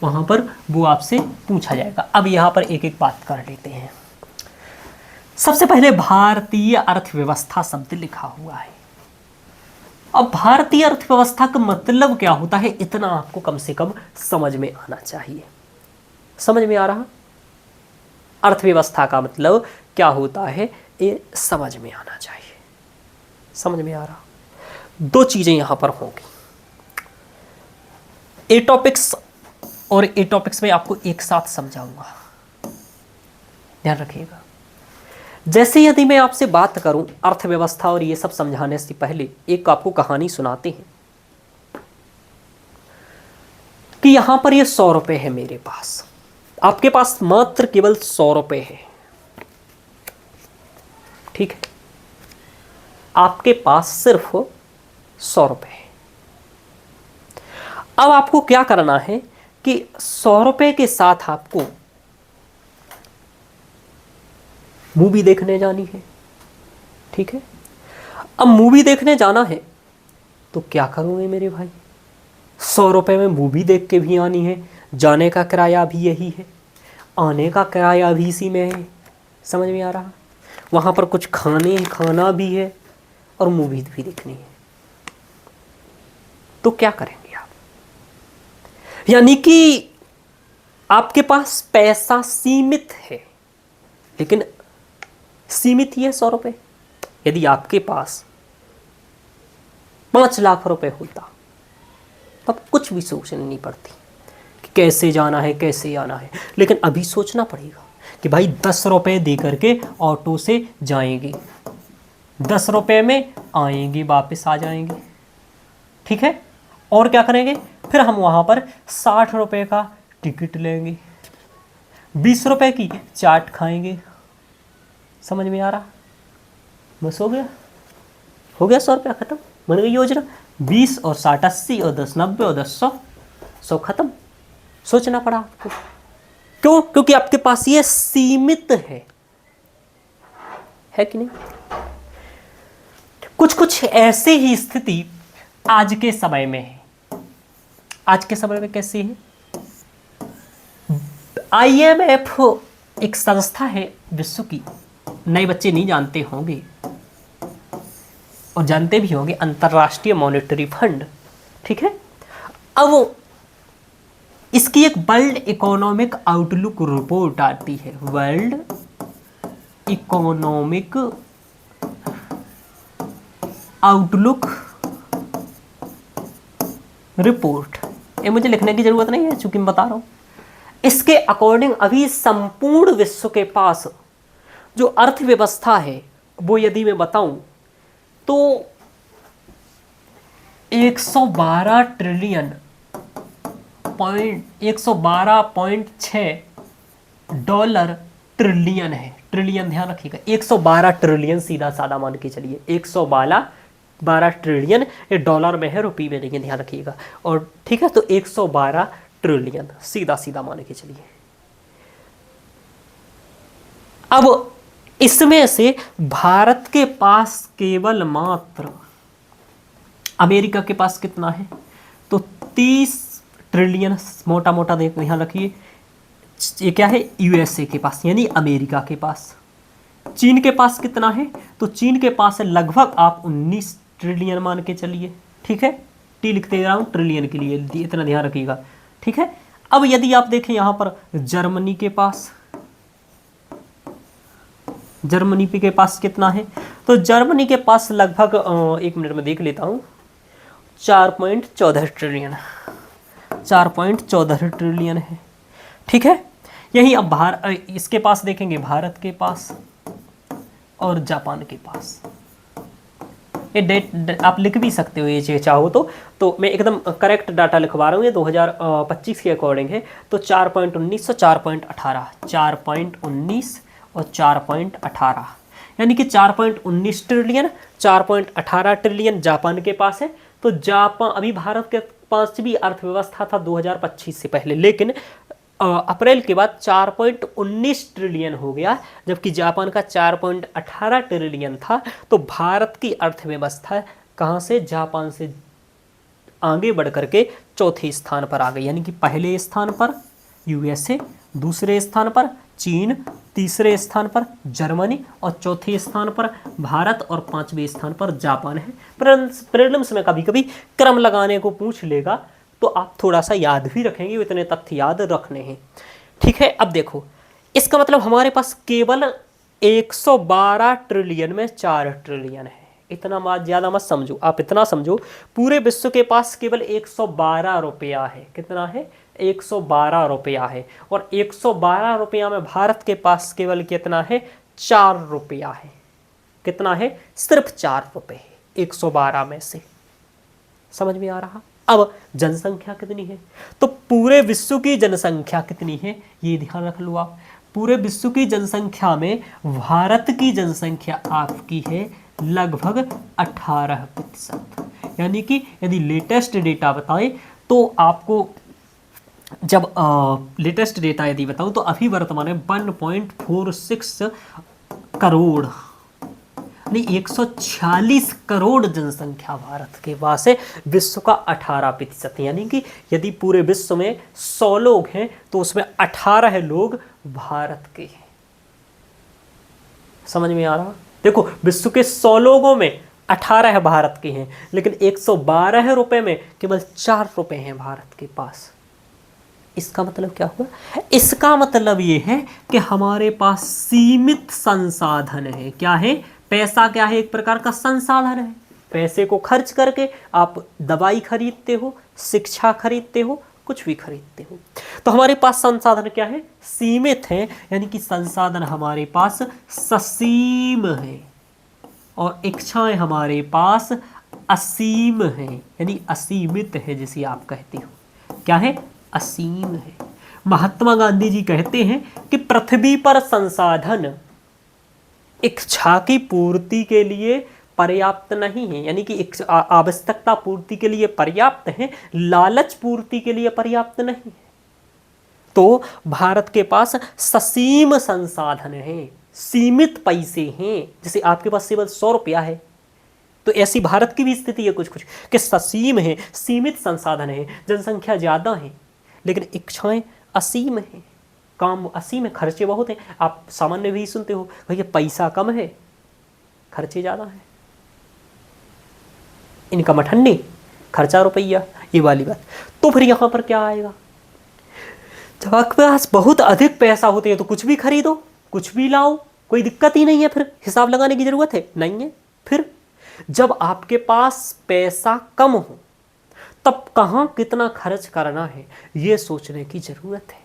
वहां पर वो आपसे पूछा जाएगा। अब यहां पर एक एक बात कर लेते हैं। सबसे पहले भारतीय अर्थव्यवस्था शब्द लिखा हुआ है। अब भारतीय अर्थव्यवस्था का मतलब क्या होता है, इतना आपको कम से कम समझ में आना चाहिए। समझ में आ रहा, अर्थव्यवस्था का मतलब क्या होता है ये समझ में आना चाहिए, समझ में आ रहा। 2 चीजें यहां पर होंगी, ए टॉपिक्स और ए टॉपिक्स में आपको एक साथ समझाऊंगा, ध्यान रखिएगा। जैसे यदि मैं आपसे बात करूं अर्थव्यवस्था और ये सब समझाने से पहले एक आपको कहानी सुनाते हैं कि यहां पर ये 100 रुपए है मेरे पास, आपके पास मात्र केवल 100 रुपए है, ठीक है, आपके पास सिर्फ 100 रुपए है। अब आपको क्या करना है कि 100 रुपए के साथ आपको मूवी देखने जानी है, ठीक है। अब मूवी देखने जाना है तो क्या करोगे मेरे भाई, 100 रुपए में मूवी देख के भी आनी है, जाने का किराया भी यही है, आने का किराया भी इसी में है, समझ में आ रहा, वहाँ पर कुछ खाना भी है और मूवी भी देखनी है, तो क्या करेंगे आप? यानी कि आपके पास पैसा सीमित है, लेकिन सीमित ही है 100 रुपए। यदि आपके पास 5 लाख रुपए होता तब कुछ भी सोचनी नहीं पड़ती कि कैसे जाना है कैसे आना है, लेकिन अभी सोचना पड़ेगा कि भाई 10 रुपए दे करके ऑटो से जाएंगे, 10 रुपए में आएंगे, वापस आ जाएंगे, ठीक है। और क्या करेंगे, फिर हम वहाँ पर 60 रुपए का टिकट लेंगे, 20 रुपए की चाट खाएंगे, समझ में आ रहा, बस हो गया 100 रुपया खत्म, बन गई योजना। 20 और 60 80 और 10 90 और 10 100, 100 खत्म। सोचना पड़ा आपको, क्यों? क्योंकि आपके पास ये सीमित है कि नहीं। कुछ कुछ ऐसे ही स्थिति आज के समय में है। आज के समय में कैसी है? IMF एक संस्था है विश्व की, नए बच्चे नहीं जानते होंगे और जानते भी होंगे, अंतर्राष्ट्रीय मॉनेटरी फंड, ठीक है। अब इसकी एक वर्ल्ड इकोनॉमिक आउटलुक रिपोर्ट आती है, वर्ल्ड इकोनॉमिक आउटलुक रिपोर्ट। ये मुझे लिखने की जरूरत नहीं है चूंकि मैं बता रहा हूं। इसके अकॉर्डिंग अभी संपूर्ण विश्व के पास जो अर्थव्यवस्था है वो यदि मैं बताऊं तो 112 ट्रिलियन 112.6 डॉलर ट्रिलियन है। ट्रिलियन ध्यान रखिएगा, 112 ट्रिलियन सीधा साधा मान के चलिए, 112 ट्रिलियन ये डॉलर में है, रुपये में नहीं है, ध्यान रखिएगा। और ठीक है, तो 112 ट्रिलियन सीधा सीधा मान के चलिए। अब इसमें से भारत के पास केवल मात्र, अमेरिका के पास कितना है तो 30 ट्रिलियन, मोटा मोटा ध्यान रखिए, ये क्या है, USA के पास यानी अमेरिका के पास। चीन के पास कितना है तो चीन के पास है लगभग आप 19 ट्रिलियन मान के चलिए, ठीक है। टी लिखते रहा हूं ट्रिलियन के लिए, इतना ध्यान रखिएगा, ठीक है। अब यदि आप देखें यहां पर जर्मनी के पास, जर्मनी के पास कितना है तो जर्मनी के पास लगभग 1 मिनट में देख लेता हूं, 4.14 ट्रिलियन, 4.14 ट्रिलियन है, ठीक है। यही अब इसके पास देखेंगे, भारत के पास और जापान के पास। ये डेट आप लिख भी सकते हो ये चाहो तो मैं एकदम करेक्ट डाटा लिखवा रहा हूँ, ये 2025 के अकॉर्डिंग है। तो 4.19 और 4.18, 4.19 और 4.18 यानी कि 4.19 ट्रिलियन, 4.18 ट्रिलियन जापान के पास है। तो जापान, अभी भारत के पास भी अर्थव्यवस्था था 2025 से पहले, लेकिन अप्रैल के बाद 4.19 ट्रिलियन हो गया, जबकि जापान का 4.18 ट्रिलियन था। तो भारत की अर्थव्यवस्था कहाँ से, जापान से आगे बढ़ करके चौथे स्थान पर आ गई, यानी कि पहले स्थान पर USA, दूसरे स्थान पर चीन, तीसरे स्थान पर जर्मनी और चौथे स्थान पर भारत और 5वें स्थान पर जापान है। प्रीलिम्स में कभी कभी क्रम लगाने को पूछ लेगा तो आप थोड़ा सा याद भी रखेंगे, इतने तथ्य याद रखने हैं, ठीक है। अब देखो, इसका मतलब हमारे पास केवल 112 ट्रिलियन में 4 ट्रिलियन है। इतना ज़्यादा मत समझो, आप इतना समझो पूरे विश्व के पास केवल 112 रुपया है। कितना है, 112 रुपया है। और 112 रुपया में भारत के पास केवल कितना है, ₹4 है। कितना है? सिर्फ ₹4 है 112 में से। समझ में आ रहा? अब जनसंख्या कितनी है? तो पूरे विश्व की जनसंख्या कितनी है ये ध्यान रख लो आप। पूरे विश्व की जनसंख्या में भारत की जनसंख्या आपकी है लगभग 18%। यानी कि यदि लेटेस्ट डेटा बताएं तो आपको, जब लेटेस्ट डेटा यदि बताऊं तो अभी वर्तमान में 1.46 करोड़, यानी 146 करोड़ जनसंख्या भारत के पास है। विश्व का 18%, यानी कि यदि पूरे विश्व में 100 लोग हैं तो उसमें 18 लोग भारत के हैं। समझ में आ रहा? देखो, विश्व के 100 लोगों में 18 भारत के हैं, लेकिन 112 रुपए में केवल ₹4 हैं भारत के पास। इसका मतलब क्या हुआ? इसका मतलब ये है कि हमारे पास सीमित संसाधन है। क्या है? पैसा क्या है? एक प्रकार का संसाधन है। पैसे को खर्च करके आप दवाई खरीदते हो, शिक्षा खरीदते हो, कुछ भी खरीदते हो। तो हमारे पास संसाधन क्या है? सीमित है, यानी कि संसाधन हमारे पास ससीम है और इच्छाएं हमारे पास असीम है, यानी असीमित है जिसे आप कहते हो। क्या है? असीम है। महात्मा गांधी जी कहते हैं कि पृथ्वी पर संसाधन इच्छा की पूर्ति के लिए पर्याप्त नहीं है, यानी कि आवश्यकता पूर्ति के लिए पर्याप्त है, लालच पूर्ति के लिए पर्याप्त नहीं है। तो भारत के पास ससीम संसाधन है, सीमित पैसे हैं। जैसे आपके पास केवल ₹100 है, तो ऐसी भारत की भी स्थिति है कुछ कुछ कि ससीम है, सीमित संसाधन है, जनसंख्या ज्यादा है, लेकिन इच्छाएं असीम हैं, काम असीम है, खर्चे बहुत हैं। आप सामान्य भी सुनते हो, भैया पैसा कम है, खर्चे ज्यादा है, इनकम अठन्नी, खर्चा रुपया, ये वाली बात। तो फिर यहां पर क्या आएगा? जब आपके पास बहुत अधिक पैसा होते हैं तो कुछ भी खरीदो, कुछ भी लाओ, कोई दिक्कत ही नहीं है, फिर हिसाब लगाने की जरूरत है नहीं है। फिर जब आपके पास पैसा कम हो तब कहां कितना खर्च करना है ये सोचने की जरूरत है।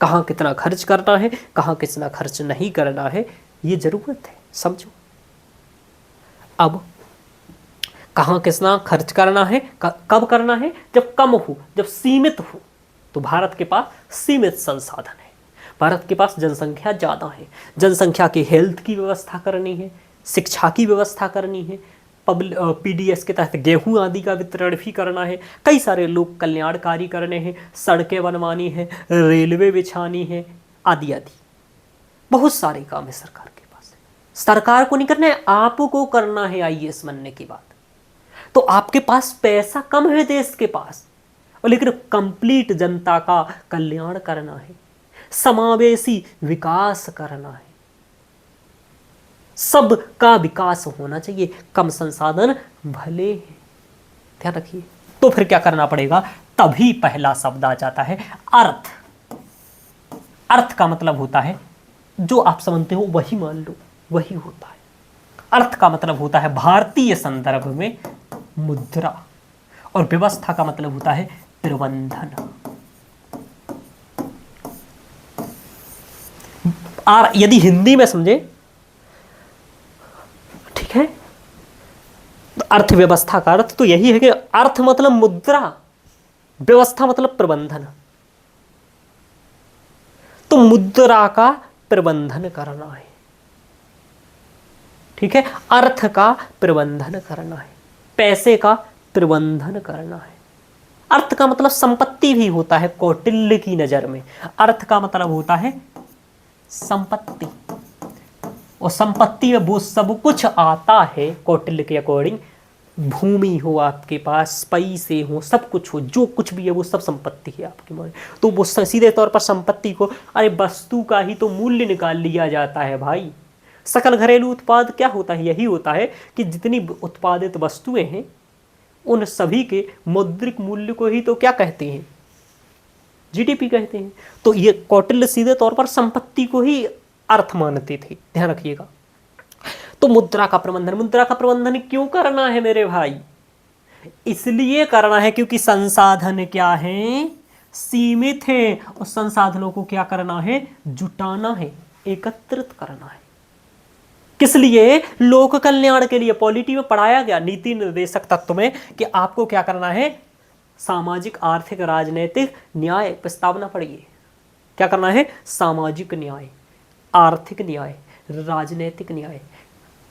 कहां कितना खर्च करना है, कहां कितना खर्च नहीं करना है, ये जरूरत है, समझो। अब कहां कितना खर्च करना है, कब करना है? जब कम हो, जब सीमित हो। तो भारत के पास सीमित संसाधन है, भारत के पास जनसंख्या ज्यादा है, जनसंख्या के हेल्थ की व्यवस्था करनी है, शिक्षा की व्यवस्था करनी है, पीडीएस के तहत गेहूं आदि का वितरण भी करना है, कई सारे लोक कल्याणकारी करने हैं, सड़कें बनवानी है, रेलवे बिछानी है, आदि आदि बहुत सारे काम है सरकार के पास। सरकार को नहीं करना है, आपको करना है आईएएस बनने की बात। तो आपके पास पैसा कम है देश के पास, और लेकिन कंप्लीट जनता का कल्याण करना है, समावेशी विकास करना है, सबका विकास होना चाहिए, कम संसाधन भले हैं, ध्यान रखिए। तो फिर क्या करना पड़ेगा? तभी पहला शब्द आ जाता है अर्थ। अर्थ का मतलब होता है जो आप समझते हो वही मान लो, वही होता है। अर्थ का मतलब होता है भारतीय संदर्भ में मुद्रा, और व्यवस्था का मतलब होता है प्रबंधन। यदि हिंदी में समझे, ठीक है, तो अर्थव्यवस्था का अर्थ तो यही है कि अर्थ मतलब मुद्रा, व्यवस्था मतलब प्रबंधन। तो मुद्रा का प्रबंधन करना है, ठीक है, अर्थ का प्रबंधन करना है, पैसे का प्रबंधन करना है। अर्थ का मतलब संपत्ति भी होता है कौटिल्य की नजर में। अर्थ का मतलब होता है संपत्ति, और संपत्ति में वो सब कुछ आता है कौटिल्य के अकॉर्डिंग। भूमि हो आपके पास, पैसे हो, सब कुछ हो, जो कुछ भी है वो सब संपत्ति है आपके मन। तो वो सीधे तौर पर संपत्ति को, अरे वस्तु का ही तो मूल्य निकाल लिया जाता है भाई। सकल घरेलू उत्पाद क्या होता है? यही होता है कि जितनी उत्पादित वस्तुएं हैं उन सभी के मौद्रिक मूल्य को ही तो क्या कहते हैं? जीडीपी कहते हैं। तो ये कौटिल्य सीधे तौर पर संपत्ति को ही अर्थ मानते थे, ध्यान रखिएगा। तो मुद्रा का प्रबंधन, मुद्रा का प्रबंधन क्यों करना है मेरे भाई? इसलिए करना है क्योंकि संसाधन क्या है? सीमित है, और संसाधनों को क्या करना है? जुटाना है। एकत्रित करना है। किस लिए? लोक कल्याण के लिए। पॉलिटी में पढ़ाया गया नीति निर्देशक तत्व में कि आपको क्या करना है, सामाजिक आर्थिक राजनीतिक न्याय। प्रस्तावना पढ़िए, क्या करना है, सामाजिक न्याय, आर्थिक न्याय, राजनीतिक न्याय।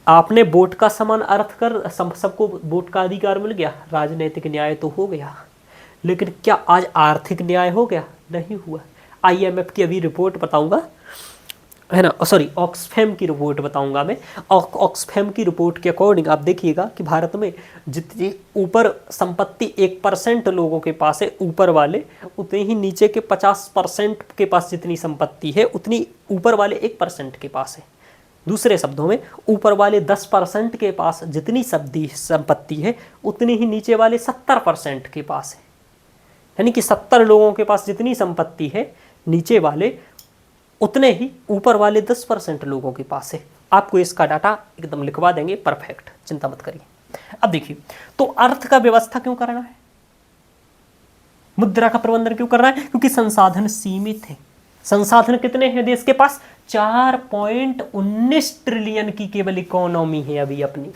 आपने वोट का समान अर्थ कर सबको वोट का अधिकार मिल गया, राजनीतिक न्याय तो हो गया, लेकिन क्या आज आर्थिक न्याय हो गया? नहीं हुआ। IMF की अभी रिपोर्ट बताऊंगा, है ना, सॉरी ऑक्सफैम की रिपोर्ट बताऊंगा मैं। ऑक्सफैम की रिपोर्ट के अकॉर्डिंग आप देखिएगा कि भारत में जितनी ऊपर संपत्ति 1% लोगों के पास है, ऊपर वाले, उतने ही नीचे के 50% के पास जितनी संपत्ति है उतनी ऊपर वाले 1% के पास है। दूसरे शब्दों में ऊपर वाले 10% के पास जितनी संपत्ति है उतनी ही नीचे वाले 70% के पास है। यानी कि 70 लोगों के पास जितनी संपत्ति है नीचे वाले उतने ही ऊपर वाले 10% लोगों के पास है। आपको इसका डाटा एकदम लिखवा देंगे, परफेक्ट, चिंता मत करिए। अब देखिए, तो अर्थ का व्यवस्था क्यों करना है, मुद्रा का प्रबंधन क्यों करना है? क्योंकि संसाधन सीमित है। संसाधन कितने हैं देश के पास? 4.19 ट्रिलियन की केवल इकोनॉमी है अभी अपनी।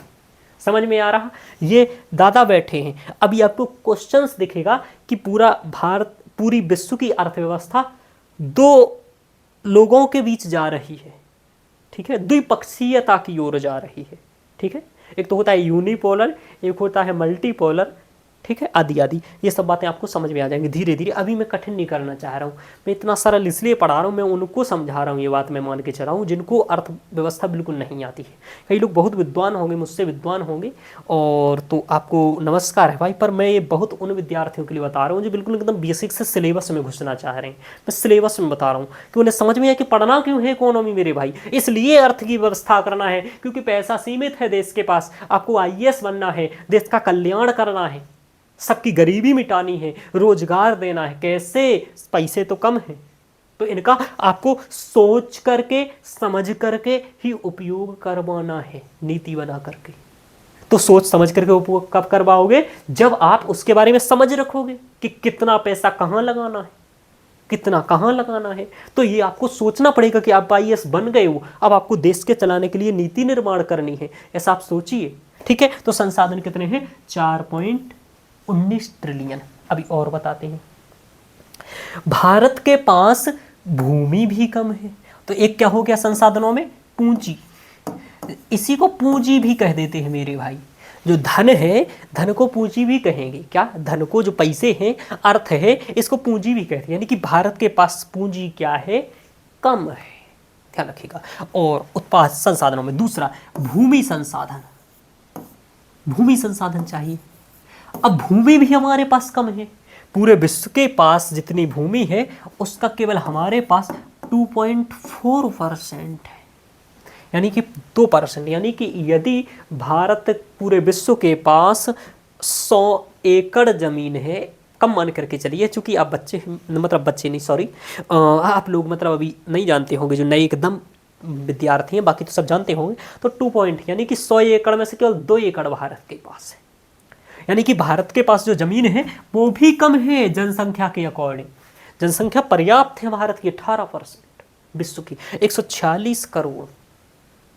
समझ में आ रहा? ये दादा बैठे हैं। अभी आपको क्वेश्चंस दिखेगा कि पूरा भारत, पूरी विश्व की अर्थव्यवस्था दो लोगों के बीच जा रही है, ठीक है, द्विपक्षीयता की ओर जा रही है, ठीक है। एक तो होता है यूनिपोलर, एक होता है मल्टीपोलर, ठीक है, आदि आदि। ये सब बातें आपको समझ में आ जाएंगी धीरे धीरे। अभी मैं कठिन नहीं करना चाह रहा हूँ, मैं इतना सरल इसलिए पढ़ा रहा हूँ, मैं उनको समझा रहा हूँ। ये बात मैं मान के चला हूँ जिनको अर्थव्यवस्था बिल्कुल नहीं आती है। कई लोग बहुत विद्वान होंगे, मुझसे विद्वान होंगे, और तो आपको नमस्कार है भाई, पर मैं ये बहुत उन विद्यार्थियों के लिए बता रहा हूँ जो बिल्कुल एकदम बेसिक से सिलेबस में घुसना चाह रहे हैं। मैं सिलेबस में बता रहा हूँ कि उन्हें समझ में आए कि पढ़ना क्यों है इकोनॉमी मेरे भाई। इसलिए अर्थ की व्यवस्था करना है क्योंकि पैसा सीमित है देश के पास। आपको IAS बनना है, देश का कल्याण करना है, सबकी गरीबी मिटानी है, रोजगार देना है। कैसे? पैसे तो कम हैं, तो इनका आपको सोच करके समझ करके ही उपयोग करवाना है, नीति बना करके। तो सोच समझ करके उपयोग कब करवाओगे? जब आप उसके बारे में समझ रखोगे कि कितना पैसा कहाँ लगाना है, कितना कहाँ लगाना है। तो ये आपको सोचना पड़ेगा कि आप IAS बन गए हो, अब आपको देश के चलाने के लिए नीति निर्माण करनी है, ऐसा आप सोचिए, ठीक है। तो संसाधन कितने हैं? 4.19 ट्रिलियन। अभी और बताते हैं, भारत के पास भूमि भी कम है। तो एक क्या हो गया संसाधनों में? पूंजी। इसी को पूंजी भी कह देते हैं मेरे भाई। जो धन है, धन को पूंजी भी कहेंगे। क्या? धन को, जो पैसे हैं, अर्थ है, इसको पूंजी भी कहते हैं। यानी कि भारत के पास पूंजी क्या है? कम है, ध्यान रखिएगा। और उत्पाद संसाधनों में दूसरा भूमि संसाधन, भूमि संसाधन चाहिए। अब भूमि भी हमारे पास कम है। पूरे विश्व के पास जितनी भूमि है उसका केवल हमारे पास 2.4% है, यानी कि 2%। यानी कि यदि भारत, पूरे विश्व के पास 100 एकड़ जमीन है, कम मान करके चलिए, चूंकि आप बच्चे, मतलब बच्चे नहीं, सॉरी, आप लोग मतलब अभी नहीं जानते होंगे, जो नए एकदम विद्यार्थी हैं, बाकी तो सब जानते होंगे। तो 2 पॉइंट, यानी कि 100 एकड़ में से केवल 2 एकड़ भारत के पास है। यानी कि भारत के पास जो जमीन है वो भी कम है जनसंख्या के अकॉर्डिंग। जनसंख्या पर्याप्त है भारत की 18%, विश्व की 146 करोड़।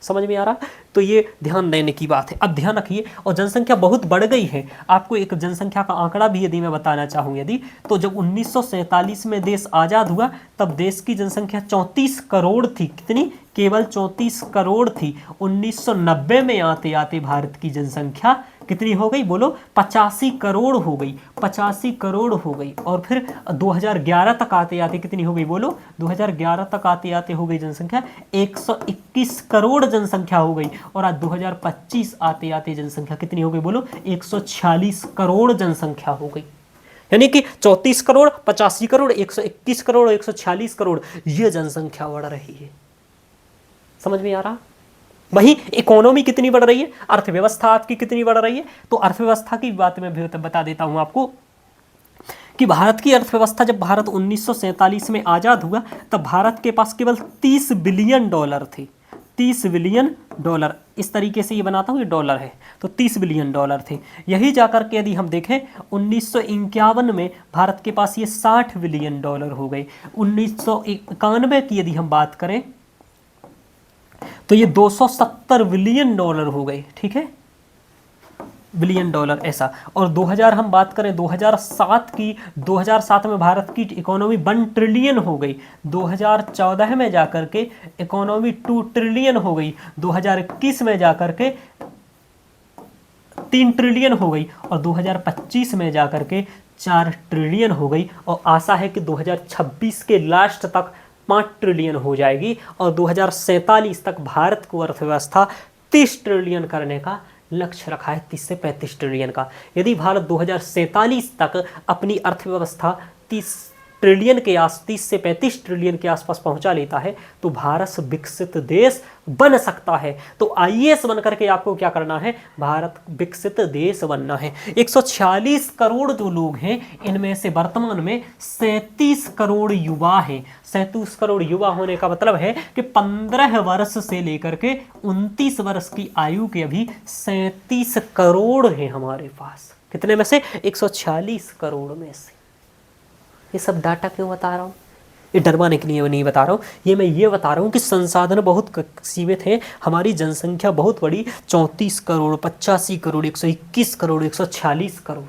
समझ में आ रहा? तो ये ध्यान देने की बात है। अब ध्यान रखिए, और जनसंख्या बहुत बढ़ गई है। आपको एक जनसंख्या का आंकड़ा भी यदि मैं बताना चाहूँ, यदि तो जब 1947 में देश आज़ाद हुआ तब देश की जनसंख्या 34 करोड़ थी। कितनी? केवल 34 करोड़ थी। 1990 में आते आते भारत की जनसंख्या कितनी हो गई? बोलो, 85 करोड़ हो गई, 85 करोड़ हो गई। और फिर 2011 तक आते आते कितनी हो गई? बोलो, 2011 तक आते आते हो गई जनसंख्या 121 करोड़ जनसंख्या हो गई। और आज 2025 आते आते जनसंख्या कितनी हो गई? बोलो, 146 करोड़ जनसंख्या हो गई। यानी कि 34 करोड़, 85 करोड़, 121 करोड़, 146 करोड़, ये जनसंख्या बढ़ रही है। समझ में आ रहा? वही इकोनॉमी कितनी बढ़ रही है, अर्थव्यवस्था आपकी कितनी बढ़ रही है। तो अर्थव्यवस्था की बात मैं भी बता देता हूं आपको कि भारत की अर्थव्यवस्था, जब भारत 1947 में आज़ाद हुआ तब भारत के पास केवल 30 बिलियन डॉलर थे। 30 बिलियन डॉलर, इस तरीके से ये बनाता हूँ, ये डॉलर है, तो 30 बिलियन डॉलर थे। यही जाकर के यदि हम देखें 1951 में भारत के पास ये 60 बिलियन डॉलर हो गए। 1991 की यदि हम बात करें तो ये 270 बिलियन डॉलर हो गए, ठीक है, बिलियन डॉलर ऐसा। और 2000 हम बात करें 2007 की, 2007 में भारत की इकोनॉमी 1 ट्रिलियन हो गई, 2014 में जाकर के इकोनॉमी 2 ट्रिलियन हो गई, 2021 में जाकर के 3 ट्रिलियन हो गई, और 2025 में जाकर के 4 ट्रिलियन हो गई, और आशा है कि 2026 के लास्ट तक 5 ट्रिलियन हो जाएगी, और 2047 तक भारत को अर्थव्यवस्था 30 ट्रिलियन करने का लक्ष्य रखा है, 30 से 35 ट्रिलियन का। यदि भारत 2047 तक अपनी अर्थव्यवस्था 30 से 35 ट्रिलियन के आसपास पहुंचा लेता है तो भारत विकसित देश बन सकता है। तो आईएएस बनकर के आपको क्या करना है, भारत विकसित देश बनना है। 146 करोड़ जो लोग हैं, इनमें से वर्तमान में 37 करोड़ युवा हैं। 37 करोड़ युवा होने का मतलब है कि 15 वर्ष से लेकर के 29 वर्ष की आयु के अभी 37 करोड़ हैं हमारे पास। कितने में से? 146 करोड़ में से। ये सब डाटा क्यों बता रहा हूँ? ये डरवाने के लिए नहीं बता रहा हूँ, ये बता रहा हूँ कि संसाधन बहुत सीमित हैं, हमारी जनसंख्या बहुत बड़ी 34 करोड़, 85 करोड़, 121 करोड़, 146 करोड़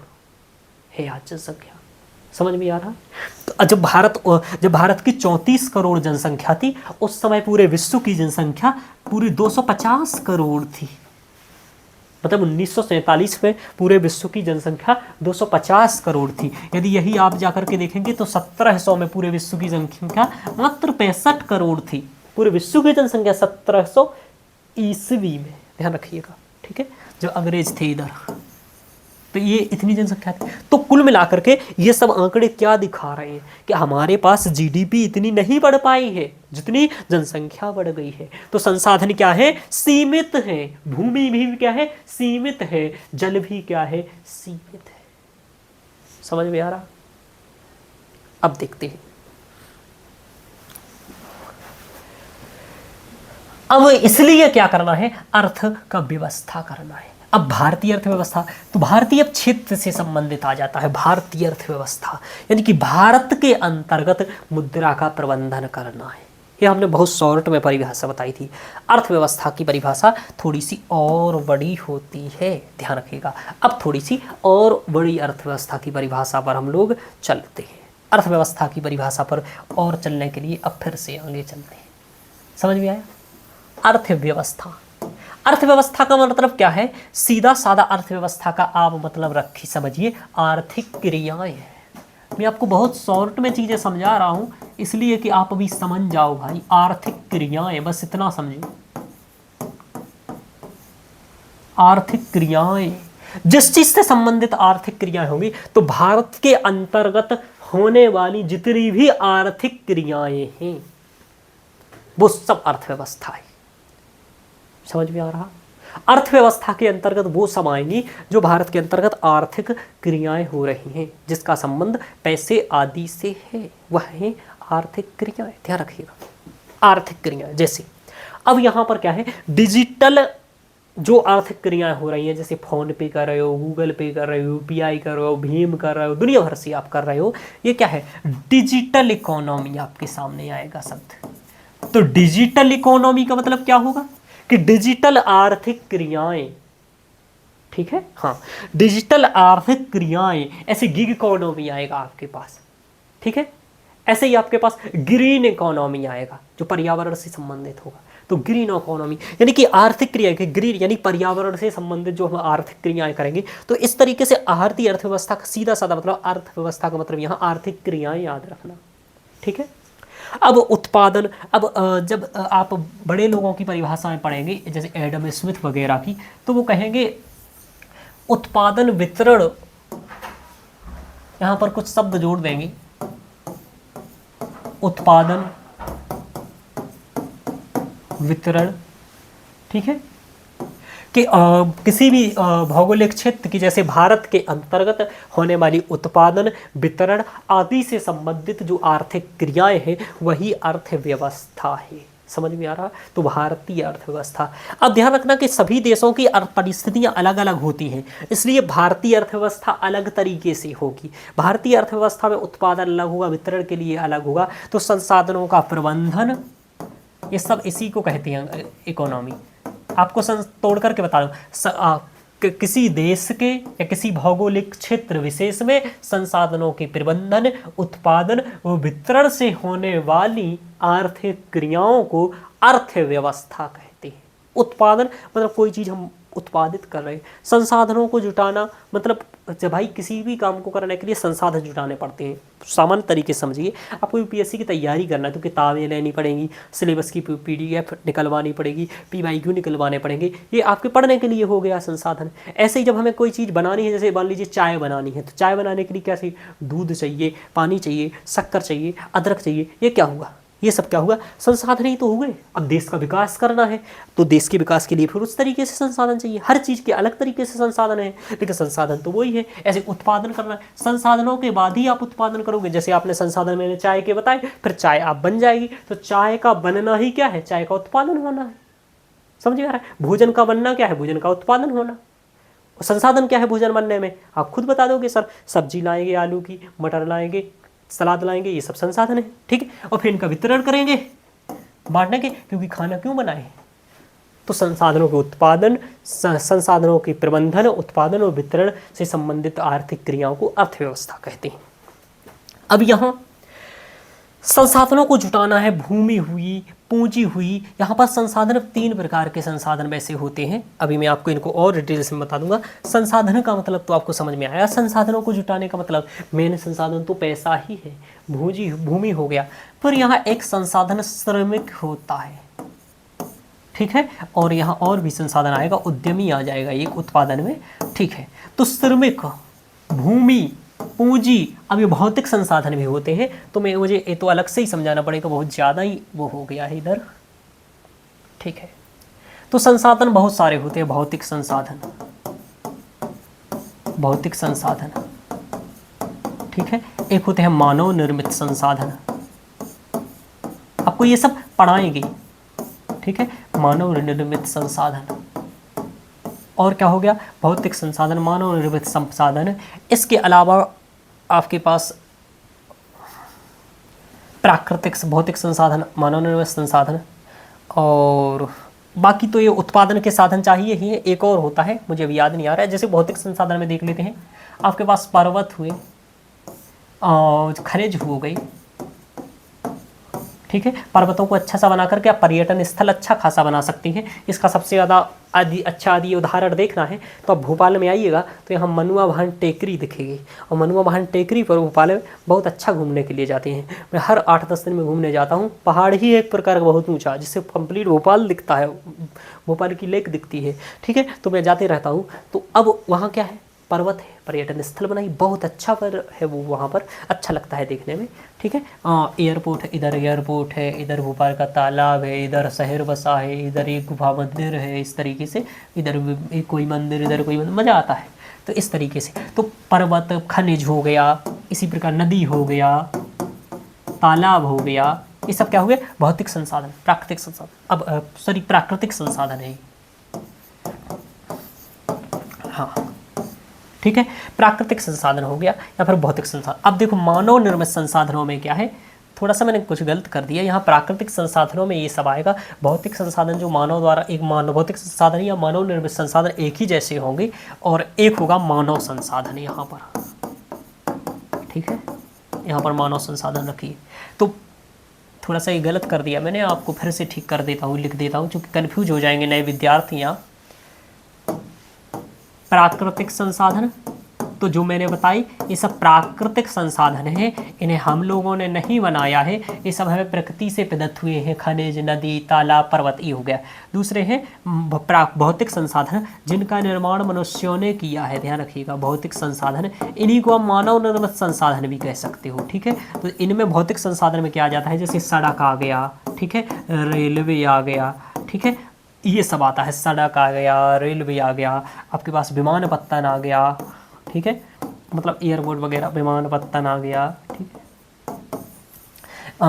है आज जनसंख्या। समझ में आ रहा? तो जब भारत की 34 करोड़ जनसंख्या थी, उस समय पूरे विश्व की जनसंख्या पूरी 250 करोड़ थी। मतलब 1947 में पूरे विश्व की जनसंख्या 250 करोड़ थी। यदि यही आप जाकर के देखेंगे तो 1700 में पूरे विश्व की जनसंख्या मात्र 65 करोड़ थी। पूरे विश्व की जनसंख्या 1700 ईस्वी में, ध्यान रखिएगा, ठीक है, जो अंग्रेज थे इधर, तो ये इतनी जनसंख्या थी। तो कुल मिलाकर के ये सब आंकड़े क्या दिखा रहे हैं कि हमारे पास जीडीपी इतनी नहीं बढ़ पाई है जितनी जनसंख्या बढ़ गई है। तो संसाधन क्या है? सीमित है। भूमि भी क्या है? सीमित है। जल भी क्या है? सीमित है। समझ में आ रहा? अब देखते हैं। अब इसलिए क्या करना है? अर्थ का व्यवस्था करना है। अब भारतीय अर्थव्यवस्था, तो भारतीय क्षेत्र से संबंधित आ जाता है भारतीय अर्थव्यवस्था, यानी कि भारत के अंतर्गत मुद्रा का प्रबंधन करना है। ये हमने बहुत शॉर्ट में परिभाषा बताई थी। अर्थव्यवस्था की परिभाषा थोड़ी सी और बड़ी होती है, ध्यान रखिएगा। अब थोड़ी सी और बड़ी अर्थव्यवस्था की परिभाषा पर हम लोग चलते हैं। अर्थव्यवस्था की परिभाषा पर और चलने के लिए अब फिर से आगे चलते हैं। समझ में आया? अर्थव्यवस्था, अर्थव्यवस्था का मतलब क्या है? सीधा साधा अर्थव्यवस्था का आप मतलब रखिए, समझिए, आर्थिक क्रियाएं हैं। मैं आपको बहुत शॉर्ट में चीजें समझा रहा हूं इसलिए कि आप अभी समझ जाओ भाई। आर्थिक क्रियाएं, बस इतना समझिए। आर्थिक क्रियाएं, जिस चीज से संबंधित आर्थिक क्रियाएं होंगी, तो भारत के अंतर्गत होने वाली जितनी भी आर्थिक क्रियाएं हैं वो सब अर्थव्यवस्था है। समझ में आ रहा? अर्थव्यवस्था के अंतर्गत वो सब आएंगी जो भारत के अंतर्गत आर्थिक क्रियाएं हो रही हैं, जिसका संबंध पैसे आदि से है, वह है आर्थिक क्रियाएं। ध्यान रखिएगा, आर्थिक क्रियाएं। जैसे अब यहाँ पर क्या है? डिजिटल जो आर्थिक क्रियाएं हो रही हैं, जैसे फोन पे कर रहे हो, गूगल पे कर रहे हो, यूपीआई कर रहे हो, भीम कर रहे हो, दुनिया भर से आप कर रहे हो, ये क्या है? डिजिटल इकोनॉमी आपके सामने आएगा शब्द। तो डिजिटल इकोनॉमी का मतलब क्या होगा कि डिजिटल आर्थिक क्रियाएं, ठीक है, हाँ, डिजिटल आर्थिक क्रियाएं। ऐसे गिग इकोनॉमी आएगा आपके पास, ठीक है, ऐसे ही आपके पास ग्रीन इकोनॉमी आएगा जो पर्यावरण से संबंधित होगा। तो ग्रीन इकोनॉमी यानी कि आर्थिक क्रिया के ग्रीन यानी पर्यावरण से संबंधित जो हम आर्थिक क्रियाएं करेंगे। तो इस तरीके से भारतीय अर्थव्यवस्था का सीधा साधा मतलब अर्थव्यवस्था का मतलब यहाँ आर्थिक क्रियाएं याद रखना, ठीक है। अब उत्पादन, अब जब आप बड़े लोगों की परिभाषाएं पढ़ेंगे जैसे एडम स्मिथ वगैरह की, तो वो कहेंगे उत्पादन वितरण, यहां पर कुछ शब्द जोड़ देंगे, उत्पादन वितरण, ठीक है, कि किसी भी भौगोलिक क्षेत्र की, जैसे भारत के अंतर्गत होने वाली उत्पादन वितरण आदि से संबंधित जो आर्थिक क्रियाएं हैं वही अर्थव्यवस्था है। समझ में आ रहा? तो भारतीय अर्थव्यवस्था। अब ध्यान रखना कि सभी देशों की परिस्थितियां अलग अलग होती हैं, इसलिए भारतीय अर्थव्यवस्था अलग तरीके से होगी। भारतीय अर्थव्यवस्था में उत्पादन अलग होगा, वितरण के लिए अलग होगा, तो संसाधनों का प्रबंधन ये सब इसी को कहते हैं इकोनॉमी। आपको तोड़ करके बता दूं, किसी देश के या किसी भौगोलिक क्षेत्र विशेष में संसाधनों के प्रबंधन, उत्पादन व वितरण से होने वाली आर्थिक क्रियाओं को अर्थव्यवस्था कहते हैं। उत्पादन मतलब कोई चीज़ हम उत्पादित कर रहे हैं, संसाधनों को जुटाना मतलब जब भाई किसी भी काम को करने के लिए संसाधन जुटाने पड़ते हैं। सामान्य तरीके से समझिए, आपको यूपीएससी की तैयारी करना है तो किताबें लेनी पड़ेंगी, सिलेबस की पीडीएफ निकलवानी पड़ेगी, पीवाईक्यू निकलवाने पड़ेंगे, ये आपके पढ़ने के लिए हो गया संसाधन। ऐसे ही जब हमें कोई चीज़ बनानी है, जैसे मान लीजिए चाय बनानी है, तो चाय बनाने के लिए क्या चाहिए, दूध चाहिए, पानी चाहिए, शक्कर चाहिए, अदरक चाहिए, ये क्या हुआ, ये सब क्या हुआ, संसाधन ही तो हुए। अब देश का विकास करना है तो देश के विकास के लिए फिर उस तरीके से संसाधन चाहिए। हर चीज़ के अलग तरीके से संसाधन है, लेकिन संसाधन तो वही है। ऐसे उत्पादन करना है, संसाधनों के बाद ही आप उत्पादन करोगे। जैसे आपने संसाधन मैंने चाय के बताए, फिर चाय आप बन जाएगी, तो चाय का बनना ही क्या है, चाय का उत्पादन होना है। समझ में आ रहा है? भोजन का बनना क्या है, भोजन का उत्पादन होना। संसाधन क्या है भोजन बनने में, आप खुद बता दोगे सर, सब्जी लाएंगे आलू की, मटर लाएंगे, सलाद लाएंगे, ये सब संसाधन है। ठीक है, और फिर इनका वितरण करेंगे, बांटेंगे, क्योंकि खाना क्यों बनाए। तो संसाधनों के उत्पादन, संसाधनों के प्रबंधन, उत्पादन और वितरण से संबंधित आर्थिक क्रियाओं को अर्थव्यवस्था कहते हैं। अब यहाँ संसाधनों को जुटाना है, भूमि हुई, पूंजी हुई। यहाँ पर संसाधन 3 प्रकार के संसाधन वैसे होते हैं, अभी मैं आपको इनको और डिटेल्स में बता दूंगा। संसाधन का मतलब तो आपको समझ में आया, संसाधनों को जुटाने का मतलब मेन संसाधन तो पैसा ही है, भूमि हो गया। पर यहाँ एक संसाधन श्रमिक होता है, ठीक है, और यहाँ और भी संसाधन आएगा, उद्यमी आ जाएगा एक उत्पादन में, ठीक है। तो श्रमिक, भूमि, पूंजी, अब ये भौतिक संसाधन भी होते हैं, तो मुझे ये तो अलग से ही समझाना पड़ेगा, बहुत ज़्यादा ही वो हो गया है इधर, ठीक है। तो संसाधन बहुत सारे होते हैं, भौतिक संसाधन, भौतिक संसाधन, ठीक है। एक होते हैं मानव निर्मित संसाधन, आपको ये सब पढ़ाएंगे, ठीक है, मानव निर्मित संसाधन। और क्या हो गया, भौतिक संसाधन, मानव निर्मित संसाधन। इसके अलावा आपके पास प्राकृतिक भौतिक संसाधन, मानव निर्मित संसाधन, और बाकी तो ये उत्पादन के साधन चाहिए ही है। एक और होता है, मुझे अभी याद नहीं आ रहा है। जैसे भौतिक संसाधन में देख लेते हैं, आपके पास पर्वत हुए, खनिज हो गई, ठीक है। पर्वतों को अच्छा सा बना करके आप पर्यटन स्थल अच्छा खासा बना सकती हैं। इसका सबसे ज़्यादा अच्छा उदाहरण देखना है तो आप भोपाल में आइएगा, तो यहाँ मनुआ भान टेकरी दिखेगी, और मनुआ भान टेकरी पर भोपाल में बहुत अच्छा घूमने के लिए जाते हैं। मैं हर 8-10 दिन में घूमने जाता हूँ। पहाड़ ही एक प्रकार का बहुत ऊँचा, जिससे कंप्लीट भोपाल दिखता है, भोपाल की लेक दिखती है, ठीक है। तो मैं जाते रहता हूँ। तो अब वहाँ क्या है, पर्वत है, पर्यटन स्थल बनाई, बहुत अच्छा पर है वो, वहाँ पर अच्छा लगता है देखने में, ठीक है। एयरपोर्ट है, इधर एयरपोर्ट है, इधर भोपाल का तालाब है, इधर शहर बसा है, इधर एक गुफा मंदिर है, इस तरीके से, इधर कोई मंदिर, इधर कोई मंदिर, मज़ा आता है। तो इस तरीके से तो पर्वत, खनिज हो गया, इसी प्रकार नदी हो गया, तालाब हो गया, ये सब क्या हो गया, भौतिक संसाधन, प्राकृतिक संसाधन। अब सॉरी, प्राकृतिक संसाधन है, हाँ, ठीक है। प्राकृतिक संसाधन हो गया या फिर भौतिक संसाधन। अब देखो मानव निर्मित संसाधनों में क्या है, थोड़ा सा मैंने कुछ गलत कर दिया। यहाँ प्राकृतिक संसाधनों में ये सब आएगा। भौतिक संसाधन जो मानव द्वारा, एक मानव भौतिक संसाधन या मानव निर्मित संसाधन एक ही जैसे होंगे, और एक होगा मानव संसाधन यहाँ पर, ठीक है। यहाँ पर मानव संसाधन रखिए। तो थोड़ा सा ये गलत कर दिया मैंने, आपको फिर से ठीक कर देता हूँ, लिख देता हूँ, क्योंकि कन्फ्यूज हो जाएंगे नए विद्यार्थी। यहाँ प्राकृतिक संसाधन, तो जो मैंने बताई ये सब प्राकृतिक संसाधन हैं, इन्हें हम लोगों ने नहीं बनाया है, ये सब हमें प्रकृति से प्रदत्त हुए हैं, खनिज, नदी, तालाब, पर्वत, ये हो गया। दूसरे हैं भौतिक संसाधन, जिनका निर्माण मनुष्यों ने किया है, ध्यान रखिएगा, भौतिक संसाधन, इन्हीं को आप मानव निर्मित संसाधन भी कह सकते हो, ठीक है। तो इनमें भौतिक संसाधन में क्या आ जाता है, जैसे सड़क आ गया, ठीक है, रेलवे आ गया, ठीक है, ये सब आता है, सड़क आ गया, रेलवे आ गया, आपके पास विमानपत्तन आ गया, ठीक है, मतलब एयरपोर्ट वगैरह, विमानपत्तन आ गया, ठीक है,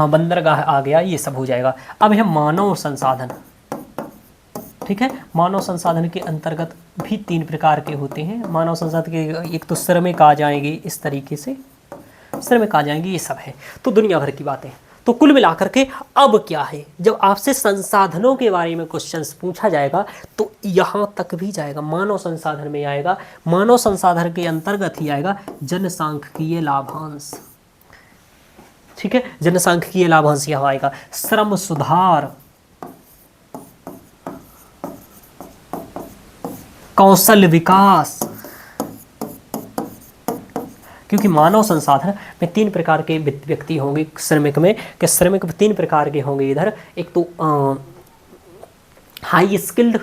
बंदरगाह आ गया, ये सब हो जाएगा। अब है मानव संसाधन, ठीक है। मानव संसाधन के अंतर्गत भी 3 प्रकार के होते हैं। मानव संसाधन के एक तो श्रमिक आ जाएंगे, इस तरीके से श्रमिक आ जाएंगे, ये सब है। तो दुनिया भर की बातें, तो कुल मिलाकर के अब क्या है, जब आपसे संसाधनों के बारे में क्वेश्चंस पूछा जाएगा तो यहाँ तक भी जाएगा, मानव संसाधन में आएगा, मानव संसाधन के अंतर्गत ही आएगा जनसांख्यिकीय लाभांश। ठीक है, जनसांख्यिकीय लाभांश यहाँ आएगा। श्रम सुधार, कौशल विकास, क्योंकि मानव संसाधन में 3 प्रकार के व्यक्ति होंगे श्रमिक में, कि श्रमिक 3 प्रकार के होंगे इधर, एक तो हाई स्किल्ड,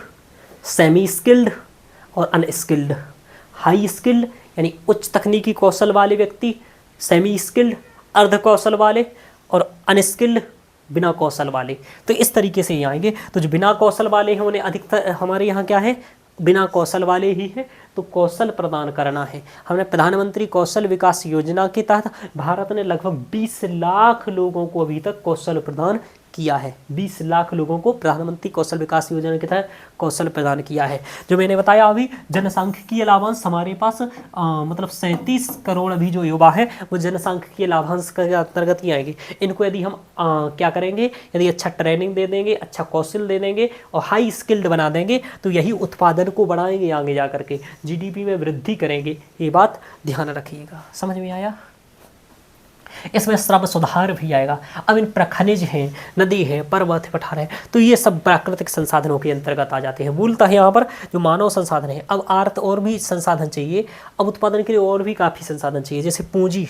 सेमी स्किल्ड और अनस्किल्ड। हाई स्किल्ड यानी उच्च तकनीकी कौशल वाले व्यक्ति, सेमी स्किल्ड अर्ध कौशल वाले, और अनस्किल्ड बिना कौशल वाले। तो इस तरीके से ये आएंगे। तो जो बिना कौशल वाले हैं उन्हें अधिकतर हमारे यहाँ क्या है, बिना कौशल वाले ही है, तो कौशल प्रदान करना है। हमने प्रधानमंत्री कौशल विकास योजना के तहत भारत ने लगभग 20 लाख लोगों को अभी तक कौशल प्रदान किया है। 20 लाख लोगों को प्रधानमंत्री कौशल विकास योजना के तहत कौशल प्रदान किया है। जो मैंने बताया अभी, जनसांख्यिकीय लाभांश हमारे पास मतलब 37 करोड़ अभी जो युवा है वो जनसांख्यिकीय लाभांश के अंतर्गत ही आएंगे। इनको यदि हम क्या करेंगे, यदि अच्छा ट्रेनिंग दे देंगे, अच्छा कौशल दे देंगे और हाई स्किल्ड बना देंगे तो यही उत्पादन को बढ़ाएंगे, आगे जा करके जीडीपी में वृद्धि करेंगे। ये बात ध्यान रखिएगा। समझ में आया? इसमें श्रम सुधार भी आएगा। अब इन खनिज हैं, नदी है, पर्वत है, पठार है, तो ये सब प्राकृतिक संसाधनों के अंतर्गत आ जाते हैं। मूलतः यहाँ पर जो मानव संसाधन है, अब अर्थ और भी संसाधन चाहिए, अब उत्पादन के लिए और भी काफ़ी संसाधन चाहिए, जैसे पूंजी,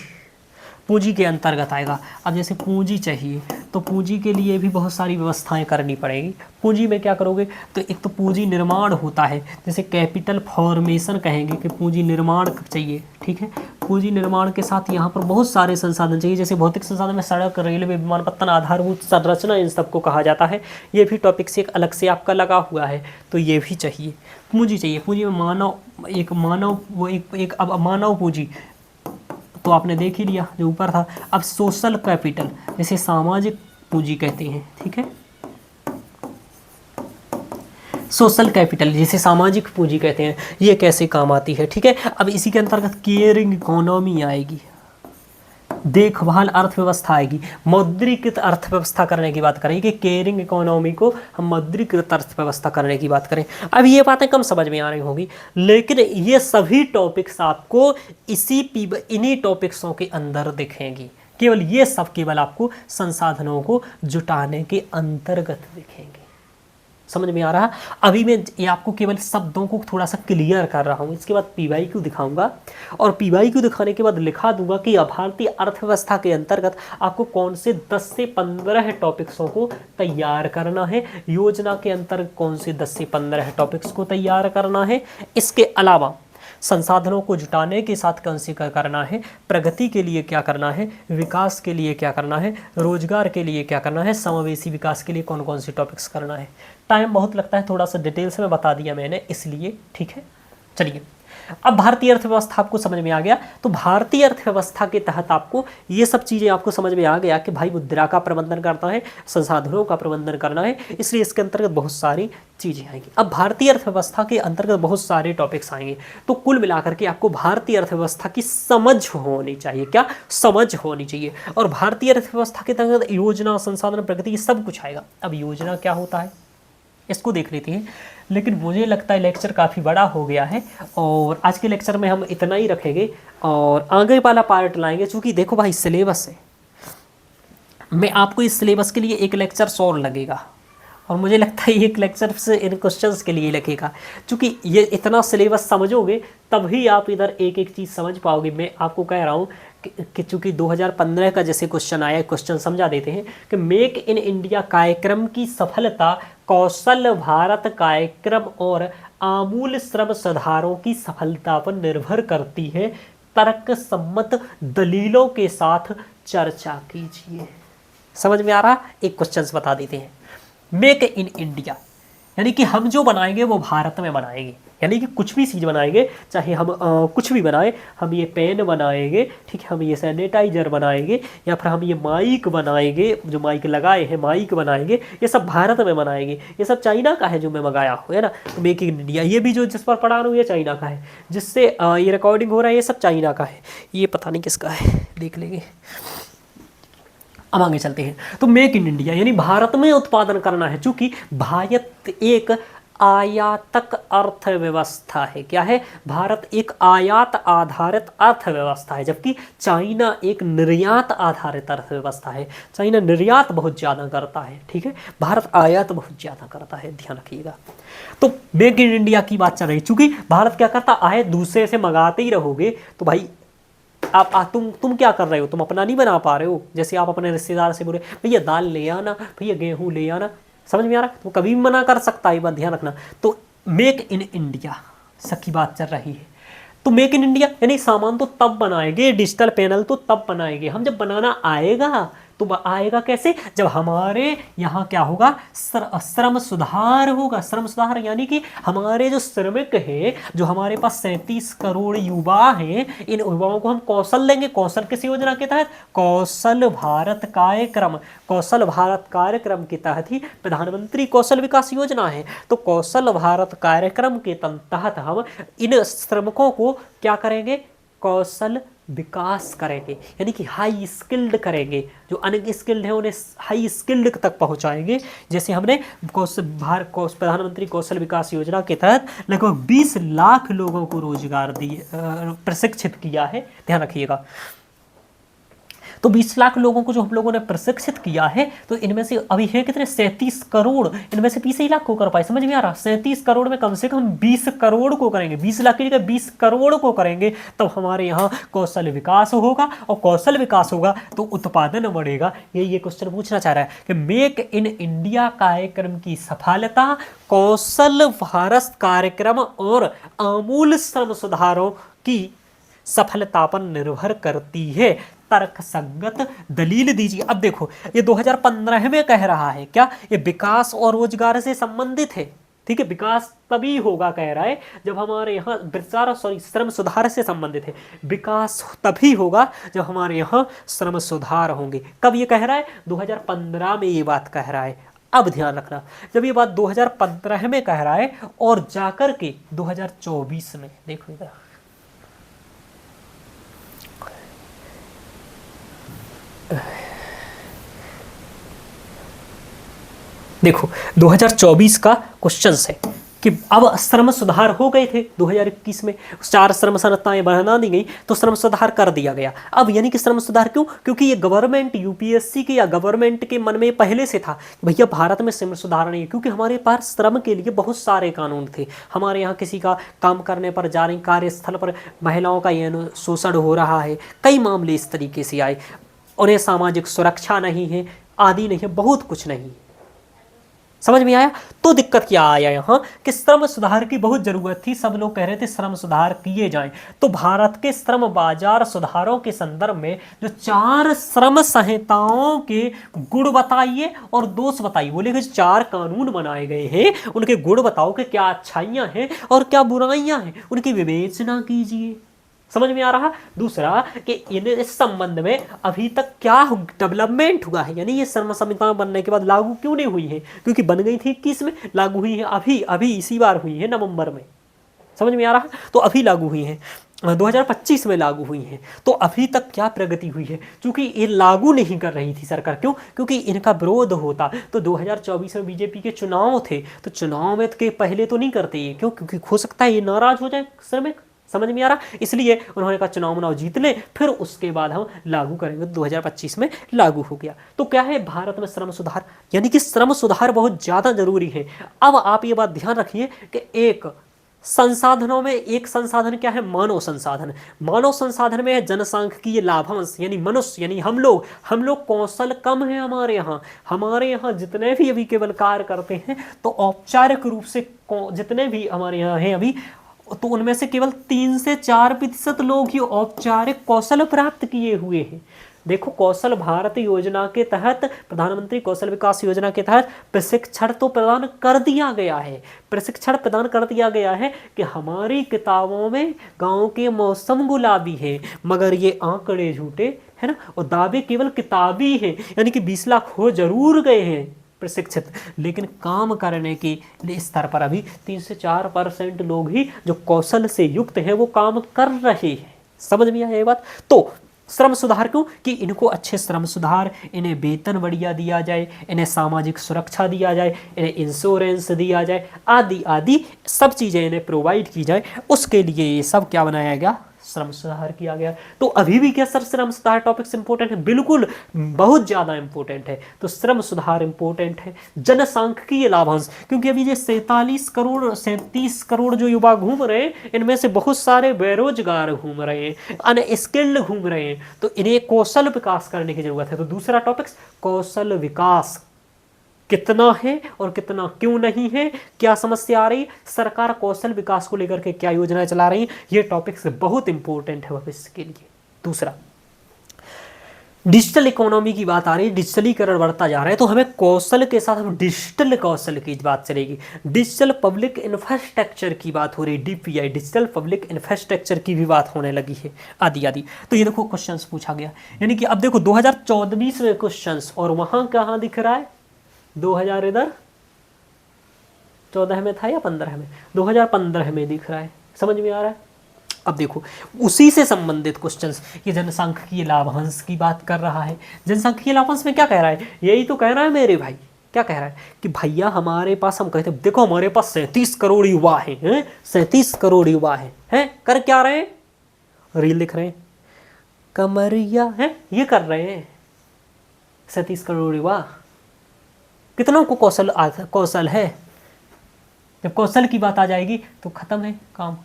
पूंजी के अंतर्गत आएगा। अब जैसे पूंजी चाहिए तो पूंजी के लिए भी बहुत सारी व्यवस्थाएं करनी पड़ेगी। पूंजी में क्या करोगे, तो एक तो पूंजी निर्माण होता है, जैसे कैपिटल फॉर्मेशन कहेंगे कि पूंजी निर्माण चाहिए। ठीक है, पूंजी निर्माण के साथ यहाँ पर बहुत सारे संसाधन चाहिए, जैसे भौतिक संसाधन में सड़क, रेलवे, विमानपत्तन, आधारभूत संरचना, इन सबको कहा जाता है। ये भी टॉपिक से एक अलग से आपका लगा हुआ है, तो ये भी चाहिए, पूंजी चाहिए। पूंजी में मानव पूंजी तो आपने देख ही लिया जो ऊपर था। अब सोशल कैपिटल, जैसे सामाजिक पूंजी कहते हैं। ठीक है, सोशल कैपिटल जिसे सामाजिक पूंजी कहते हैं, ये कैसे काम आती है। ठीक है, अब इसी के अंतर्गत केयरिंग इकोनॉमी आएगी, देखभाल अर्थव्यवस्था आएगी। मौद्रीकृत अर्थव्यवस्था करने की बात करें कि केयरिंग इकोनॉमी को हम मौद्रीकृत अर्थव्यवस्था करने की बात करें। अब ये बातें कम समझ में आ रही होंगी, लेकिन ये सभी टॉपिक्स आपको इन्हीं टॉपिक्सों के अंदर दिखेंगी। केवल ये सब केवल आपको संसाधनों को जुटाने के अंतर्गत दिखेंगे। समझ में आ रहा? अभी मैं ये आपको केवल शब्दों को थोड़ा सा क्लियर कर रहा हूँ, इसके बाद PYQ दिखाऊंगा और PYQ दिखाने के बाद लिखा दूंगा कि भारतीय अर्थव्यवस्था के अंतर्गत आपको कौन से 10 से 15 टॉपिक्सों को तैयार करना है, योजना के अंतर्गत कौन से 10 से 15 टॉपिक्स को तैयार करना है। इसके अलावा संसाधनों को जुटाने के साथ कौन से क्या करना है, प्रगति के लिए क्या करना है, विकास के लिए क्या करना है, रोजगार के लिए क्या करना है, समावेशी विकास के लिए कौन कौन से टॉपिक्स करना है। टाइम बहुत लगता है, थोड़ा सा डिटेल्स में बता दिया मैंने इसलिए। ठीक है, चलिए अब भारतीय अर्थव्यवस्था आपको समझ में आ गया। तो भारतीय अर्थव्यवस्था के तहत आपको ये सब चीज़ें आपको समझ में आ गया कि भाई मुद्रा का प्रबंधन करना है, संसाधनों का प्रबंधन करना है, इसलिए इसके अंतर्गत बहुत सारी चीज़ें आएंगी। अब भारतीय अर्थव्यवस्था के अंतर्गत बहुत सारे टॉपिक्स आएंगे, तो कुल मिलाकर के आपको भारतीय अर्थव्यवस्था की समझ होनी चाहिए। क्या समझ होनी चाहिए? और भारतीय अर्थव्यवस्था के अंतर्गत योजना, संसाधन, प्रगति सब कुछ आएगा। अब योजना क्या होता है इसको देख लेते हैं, लेकिन मुझे लगता है लेक्चर काफ़ी बड़ा हो गया है और आज के लेक्चर में हम इतना ही रखेंगे और आगे वाला पार्ट लाएंगे। क्योंकि देखो भाई सिलेबस है, मैं आपको इस सिलेबस के लिए एक लेक्चर और लगेगा और मुझे लगता है एक लेक्चर से इन क्वेश्चंस के लिए लगेगा, क्योंकि ये इतना सिलेबस समझोगे तभी आप इधर एक एक चीज़ समझ पाओगे। मैं आपको कह रहा हूँ कि चूँकि 2015 का जैसे क्वेश्चन आया, क्वेश्चन समझा देते हैं कि मेक इन इंडिया कार्यक्रम की सफलता कौशल भारत कार्यक्रम और आमूल श्रम सुधारों की सफलता पर निर्भर करती है। तर्क सम्मत दलीलों के साथ चर्चा कीजिए। समझ में आ रहा? एक क्वेश्चन बता देते हैं। मेक इन इंडिया यानी कि हम जो बनाएंगे वो भारत में बनाएंगे, यानी कि कुछ भी चीज़ बनाएंगे, चाहे हम कुछ भी बनाए, हम ये पेन बनाएंगे, ठीक है, हम ये सैनिटाइजर बनाएंगे, या फिर हम ये माइक बनाएंगे, जो माइक लगाए हैं माइक बनाएंगे, ये सब भारत में बनाएंगे। ये सब चाइना का है जो मैं मंगाया हूँ, है ना। मेक इन इंडिया, ये भी जो जिस पर पढ़ा रहा हूँ ये चाइना का है, जिससे ये रिकॉर्डिंग हो रहा है ये सब चाइना का है। ये पता नहीं किसका है, देख लेंगे। अब आगे चलते हैं। तो मेक इन इंडिया यानी भारत में उत्पादन करना है, चूंकि भारत एक आयातक अर्थव्यवस्था है। क्या है? भारत एक आयात आधारित अर्थव्यवस्था है, जबकि चाइना एक निर्यात आधारित अर्थव्यवस्था है। चाइना निर्यात बहुत ज़्यादा करता है, ठीक है, भारत आयात बहुत ज़्यादा करता है, ध्यान रखिएगा। तो मेक इन इंडिया की बात चल रही, चूंकि भारत क्या करता, आयात दूसरे से मंगाते ही रहोगे तो भाई तुम क्या कर रहे हो, तुम अपना नहीं बना पा रहे हो। जैसे आप अपने रिश्तेदार से बोले भैया दाल ले आना, भैया गेहूं ले आना, समझ में आ रहा है, तो कभी भी मना कर सकता है, ये बात ध्यान रखना। तो मेक इन इंडिया की बात चल रही है। तो मेक इन इंडिया यानी सामान तो तब बनाएंगे, डिजिटल पैनल तो तब बनाएंगे हम जब बनाना आएगा। तो आएगा कैसे? जब हमारे यहाँ क्या होगा, श्रम सुधार होगा। श्रम सुधार यानी कि हमारे जो श्रमिक हैं, जो हमारे पास 37 करोड़ युवा हैं, इन युवाओं को हम कौशल देंगे। कौशल किस योजना के तहत? कौशल भारत कार्यक्रम। कौशल भारत कार्यक्रम के तहत ही प्रधानमंत्री कौशल विकास योजना है। तो कौशल भारत कार्यक्रम के तहत हम इन श्रमिकों को क्या करेंगे? कौशल विकास करेंगे, यानी कि हाई स्किल्ड करेंगे। जो अनस्किल्ड है उन्हें हाई स्किल्ड तक पहुंचाएंगे। जैसे हमने प्रधानमंत्री कौशल विकास योजना के तहत लगभग 20 लाख लोगों को रोजगार दिए, प्रशिक्षित किया है, ध्यान रखिएगा। तो 20 लाख लोगों को जो हम लोगों ने प्रशिक्षित किया है, तो इनमें से अभी है कितने? 37 करोड़। इनमें से 20 ही लाख को कर पाए, समझ में आ रहा? 37 करोड़ में कम से कम 20 करोड़ को करेंगे, 20 लाख की जगह 20 करोड़ को करेंगे, तब हमारे यहाँ कौशल विकास होगा। और कौशल विकास होगा तो उत्पादन बढ़ेगा। ये क्वेश्चन पूछना चाह रहा है कि मेक इन इंडिया कार्यक्रम की सफलता कौशल भारत कार्यक्रम और आमूल श्रम सुधारों की सफलता पर निर्भर करती है। तर्क संगत दलील दीजिए। अब देखो, ये 2015 में कह रहा है, क्या ये विकास और रोजगार से संबंधित है, ठीक है। विकास तभी होगा कह रहा है जब हमारे यहाँ श्रम सुधार से संबंधित है। विकास तभी होगा जब हमारे यहाँ श्रम सुधार होंगे। कब ये कह रहा है? 2015 में ये बात कह रहा है। अब ध्यान रखना, जब ये बात 2015 में कह रहा है और जाकर के 2024 में देखो इधर, देखो 2024 का क्वेश्चन है कि अब श्रम सुधार हो गए थे 2021 में, 4 श्रम संहिताएं बढ़ा दी गई तो श्रम सुधार कर दिया गया। अब यानी कि श्रम सुधार क्यों? क्योंकि ये गवर्नमेंट यूपीएससी के या गवर्नमेंट के मन में पहले से था भैया भारत में श्रम सुधार नहीं है, क्योंकि हमारे पास श्रम के लिए बहुत सारे कानून थे। हमारे यहाँ किसी का काम करने पर जा रही कार्यस्थल पर महिलाओं का यौन शोषण हो रहा है, कई मामले इस तरीके से आए, उन्हें सामाजिक सुरक्षा नहीं है, आदि नहीं है, बहुत कुछ नहीं। समझ में आया? तो दिक्कत क्या आया यहाँ कि श्रम सुधार की बहुत जरूरत थी। सब लोग कह रहे थे श्रम सुधार किए जाएं। तो भारत के श्रम बाजार सुधारों के संदर्भ में जो 4 श्रम संहिताओं के गुण बताइए और दोष बताइए। बोले कि 4 कानून बनाए गए हैं उनके गुण बताओ कि क्या अच्छाइयां हैं और क्या बुराइयां हैं, उनकी विवेचना कीजिए। समझ में आ रहा? दूसरा कि इस संबंध में अभी तक क्या डेवलपमेंट हुआ है, यानी ये श्रम संहिता बनने के बाद लागू क्यों नहीं हुई है? क्योंकि बन गई थी 21 में, लागू हुई है अभी इसी बार हुई है नवंबर में। समझ में आ रहा? तो अभी लागू हुई है, 2025 में लागू हुई है। तो अभी तक क्या प्रगति हुई है? क्योंकि ये लागू नहीं कर रही थी सरकार। क्यों? क्योंकि इनका विरोध होता। तो 2024 में बीजेपी के चुनाव थे, तो चुनाव में के पहले तो नहीं करते ये। क्यों? क्योंकि हो सकता है ये नाराज हो जाए श्रमिक। समझ में आ रहा? इसलिए उन्होंने कहा चुनाव जीत ले, फिर उसके बाद हम लागू करेंगे। 2025 में लागू हो गया। तो क्या है भारत में श्रम सुधार, यानी कि श्रम सुधार बहुत ज्यादा जरूरी है। अब आप ये बात ध्यान रखिए कि एक संसाधनों में एक संसाधन क्या है? मानव संसाधन। मानव संसाधन में है जनसांख्यिकीय लाभांश, यानी मनुष्य, यानी हम लोग कौशल कम है हमारे यहाँ जितने भी अभी केवल कार्य करते हैं, तो औपचारिक रूप से जितने भी हमारे यहाँ हैं अभी, तो उनमें से केवल 3 से 4% लोग ही औपचारिक कौशल प्राप्त किए हुए हैं। देखो, कौशल भारत योजना के तहत, प्रधानमंत्री कौशल विकास योजना के तहत प्रशिक्षण तो प्रदान कर दिया गया है। प्रशिक्षण प्रदान कर दिया गया है कि हमारी किताबों में गांव के मौसम गुलाबी है, मगर ये आंकड़े झूठे है ना, और दावे केवल किताबी हैं। यानी कि 20 लाख हो जरूर गए हैं प्रशिक्षित, लेकिन काम करने के स्तर पर अभी 3 से 4% लोग ही जो कौशल से युक्त हैं वो काम कर रहे हैं। समझ में आया ये बात? तो श्रम सुधार क्यों? कि इनको अच्छे श्रम सुधार, इन्हें वेतन बढ़िया दिया जाए, इन्हें सामाजिक सुरक्षा दिया जाए, इन्हें इंश्योरेंस दिया जाए, आदि आदि सब चीज़ें इन्हें प्रोवाइड की जाए, उसके लिए ये सब क्या बनाया गया? श्रम सुधार किया गया। तो अभी भी क्या सर श्रम सुधार टॉपिक्स इंपॉर्टेंट है? बिल्कुल, बहुत ज़्यादा इंपॉर्टेंट है। तो श्रम सुधार इंपॉर्टेंट है। जनसांख्यिकीय लाभांश, क्योंकि अभी ये 37 करोड़ जो युवा घूम रहे हैं, इनमें से बहुत सारे बेरोजगार घूम रहे हैं, अनस्किल्ड घूम रहे हैं, तो इन्हें कौशल विकास करने की जरूरत है। तो दूसरा टॉपिक्स कौशल विकास, कितना है और कितना क्यों नहीं है, क्या समस्या आ रही, सरकार कौशल विकास को लेकर के क्या योजनाएं चला रही है, ये टॉपिक्स बहुत इंपॉर्टेंट है भविष्य के लिए। दूसरा, डिजिटल इकोनॉमी की बात आ रही है, डिजिटलीकरण बढ़ता जा रहा है, तो हमें कौशल के साथ हम डिजिटल कौशल की बात चलेगी। डिजिटल पब्लिक इंफ्रास्ट्रक्चर की बात हो रही है, डीपीआई, डिजिटल पब्लिक इंफ्रास्ट्रक्चर की भी बात होने लगी है, आदि आदि। तो ये देखो क्वेश्चंस पूछा गया, यानी कि अब देखो 2024 में क्वेश्चंस, और वहां कहाँ दिख रहा है 2000 इधर 14 में था या 15 में, 2015 में दिख रहा है, समझ में आ रहा है। अब देखो उसी से संबंधित क्वेश्चंस, ये जनसांख्यिकीय लाभांश की बात कर रहा है। जनसांख्यिकीय लाभांश में क्या कह रहा है? यही तो कह रहा है मेरे भाई, क्या कह रहा है कि भैया हमारे पास, हम कहते देखो हमारे पास 37 करोड़ युवा हैं, 37 करोड़ युवा हैं, कर क्या रहे हैं? रील लिख रहे हैं, कमरिया है, ये कर रहे हैं 37 करोड़ युवा। कितनों को कौशल है? जब कौशल की बात आ जाएगी तो खत्म है काम।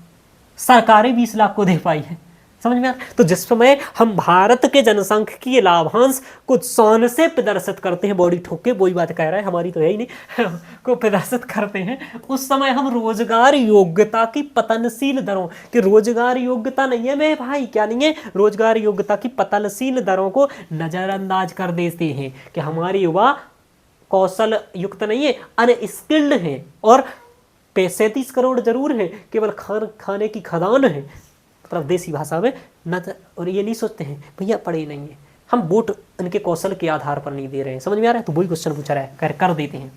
सरकारें 20 लाख को दे पाई है, समझ में आ? तो जिस समय हम भारत के जनसांख्यिकीय लाभांश को शान से प्रदर्शित करते हैं, बॉडी ठोक के, वही बात कह रहा है, हमारी तो है ही नहीं को प्रदर्शित करते हैं, उस समय हम रोजगार योग्यता की पतनशील दरों, कि रोजगार योग्यता नहीं है मेरे भाई, क्या नहीं है, रोजगार योग्यता की पतनशील दरों को नजरअंदाज कर देते हैं कि हमारे युवा कौशल युक्त नहीं है, अनस्किल्ड है, और 37 करोड़ जरूर है, केवल खाने की खदान है, मतलब देसी भाषा में न। और ये नहीं सोचते हैं भैया पढ़े नहीं है, हम वोट उनके कौशल के आधार पर नहीं दे रहे हैं, समझ में आ रहा है। तो वही क्वेश्चन पूछा रहा है, कर देते हैं।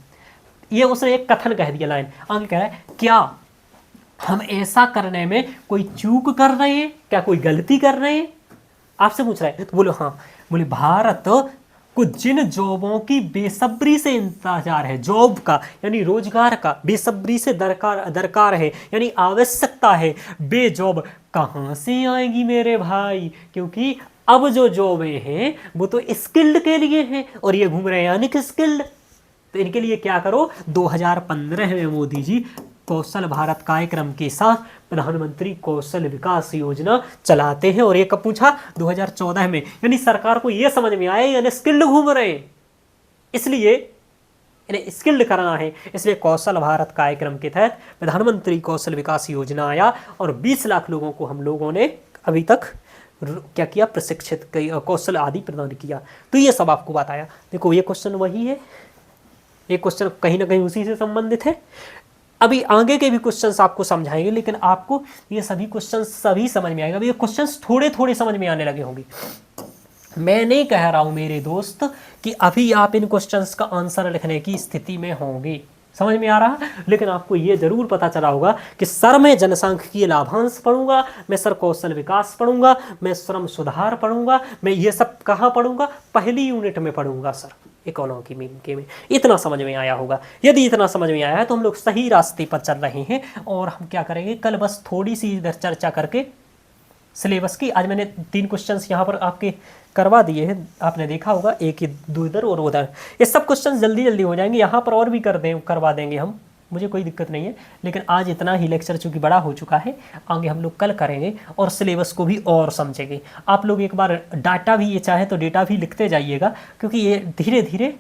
ये उसने एक कथन कह दिया, लाइन आगे कह रहा है, क्या हम ऐसा करने में कोई चूक कर रहे हैं, क्या कोई गलती कर रहे हैं, आपसे पूछ रहा है। तो बोलो हाँ, बोले भारत को जिन जॉबों की बेसब्री से इंतजार है, जॉब का यानी रोजगार का बेसब्री से दरकार है, यानी आवश्यकता है, बे जॉब कहाँ से आएगी मेरे भाई, क्योंकि अब जो जॉबें हैं वो तो स्किल्ड के लिए हैं, और ये घूम रहे हैं अनस्किल्ड। तो इनके लिए क्या करो, 2015 में मोदी जी कौशल भारत कार्यक्रम के साथ प्रधानमंत्री कौशल विकास योजना चलाते हैं। और ये कब पूछा? 2014 में। यानी सरकार को ये समझ में आया ये स्किल्ड घूम रहे हैं, इसलिए इन्हें स्किल्ड करना है, इसलिए कौशल भारत कार्यक्रम के तहत प्रधानमंत्री कौशल विकास योजना आया, और 20 लाख लोगों को हम लोगों ने अभी तक क्या किया, प्रशिक्षित कौशल आदि प्रदान किया। तो ये सब आपको बताया। देखो ये क्वेश्चन वही है, ये क्वेश्चन कहीं ना कहीं उसी से संबंधित है। अभी आगे के भी क्वेश्चंस आपको समझाएंगे, लेकिन आपको ये सभी क्वेश्चंस सभी समझ में आएगा। अभी ये क्वेश्चंस थोड़े थोड़े समझ में आने लगे होंगे। मैं नहीं कह रहा हूं मेरे दोस्त कि अभी आप इन क्वेश्चंस का आंसर लिखने की स्थिति में होंगे, समझ में आ रहा, लेकिन आपको ये जरूर पता चला होगा कि सर मैं जनसांख्यिकीय लाभांश पढ़ूंगा, मैं सर कौशल विकास पढ़ूंगा, मैं श्रम सुधार पढ़ूंगा, मैं ये सब कहाँ पढ़ूंगा, पहली यूनिट में पढ़ूंगा सर, इकोनॉमी में। इतना समझ में आया होगा। यदि इतना समझ में आया है तो हम लोग सही रास्ते पर चल रहे हैं। और हम क्या करेंगे, कल बस थोड़ी सी इधर चर्चा करके सिलेबस की, आज मैंने 3 क्वेश्चंस यहाँ पर आपके करवा दिए हैं, आपने देखा होगा, एक ही 2 इधर और उधर। ये सब क्वेश्चंस जल्दी जल्दी हो जाएंगे, यहाँ पर और भी करवा देंगे हम, मुझे कोई दिक्कत नहीं है। लेकिन आज इतना ही लेक्चर चूँकि बड़ा हो चुका है, आगे हम लोग कल करेंगे और सिलेबस को भी और समझेंगे। आप लोग एक बार डाटा भी, ये चाहे तो डेटा भी लिखते जाइएगा, क्योंकि ये धीरे धीरे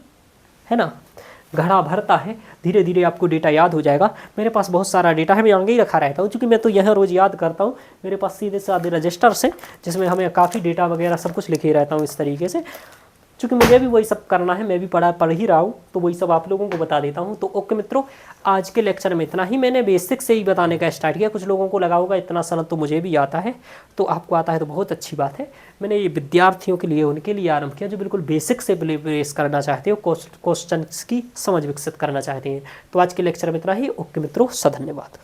है ना घड़ा भरता है, धीरे धीरे आपको डेटा याद हो जाएगा। मेरे पास बहुत सारा डेटा है, मैं आगे ही रखा रहता हूँ, क्योंकि मैं तो यह रोज़ याद करता हूँ। मेरे पास सीधे साधे रजिस्टर्स हैं जिसमें हमें काफ़ी डेटा वगैरह सब कुछ लिखे रहता हूँ इस तरीके से। चूँकि मुझे भी वही सब करना है, मैं भी पढ़ ही रहा हूँ, तो वही सब आप लोगों को बता देता हूँ। तो ओके मित्रों, आज के लेक्चर में इतना ही। मैंने बेसिक से ही बताने का स्टार्ट किया। कुछ लोगों को लगा होगा इतना सरल तो मुझे भी आता है, तो आपको आता है तो बहुत अच्छी बात है। मैंने ये विद्यार्थियों के लिए, उनके लिए आरंभ किया जो बिल्कुल बेसिक से बेस करना चाहते हो, क्वेश्चन की समझ विकसित करना चाहते हैं। तो आज के लेक्चर में इतना ही। ओके मित्रों, धन्यवाद।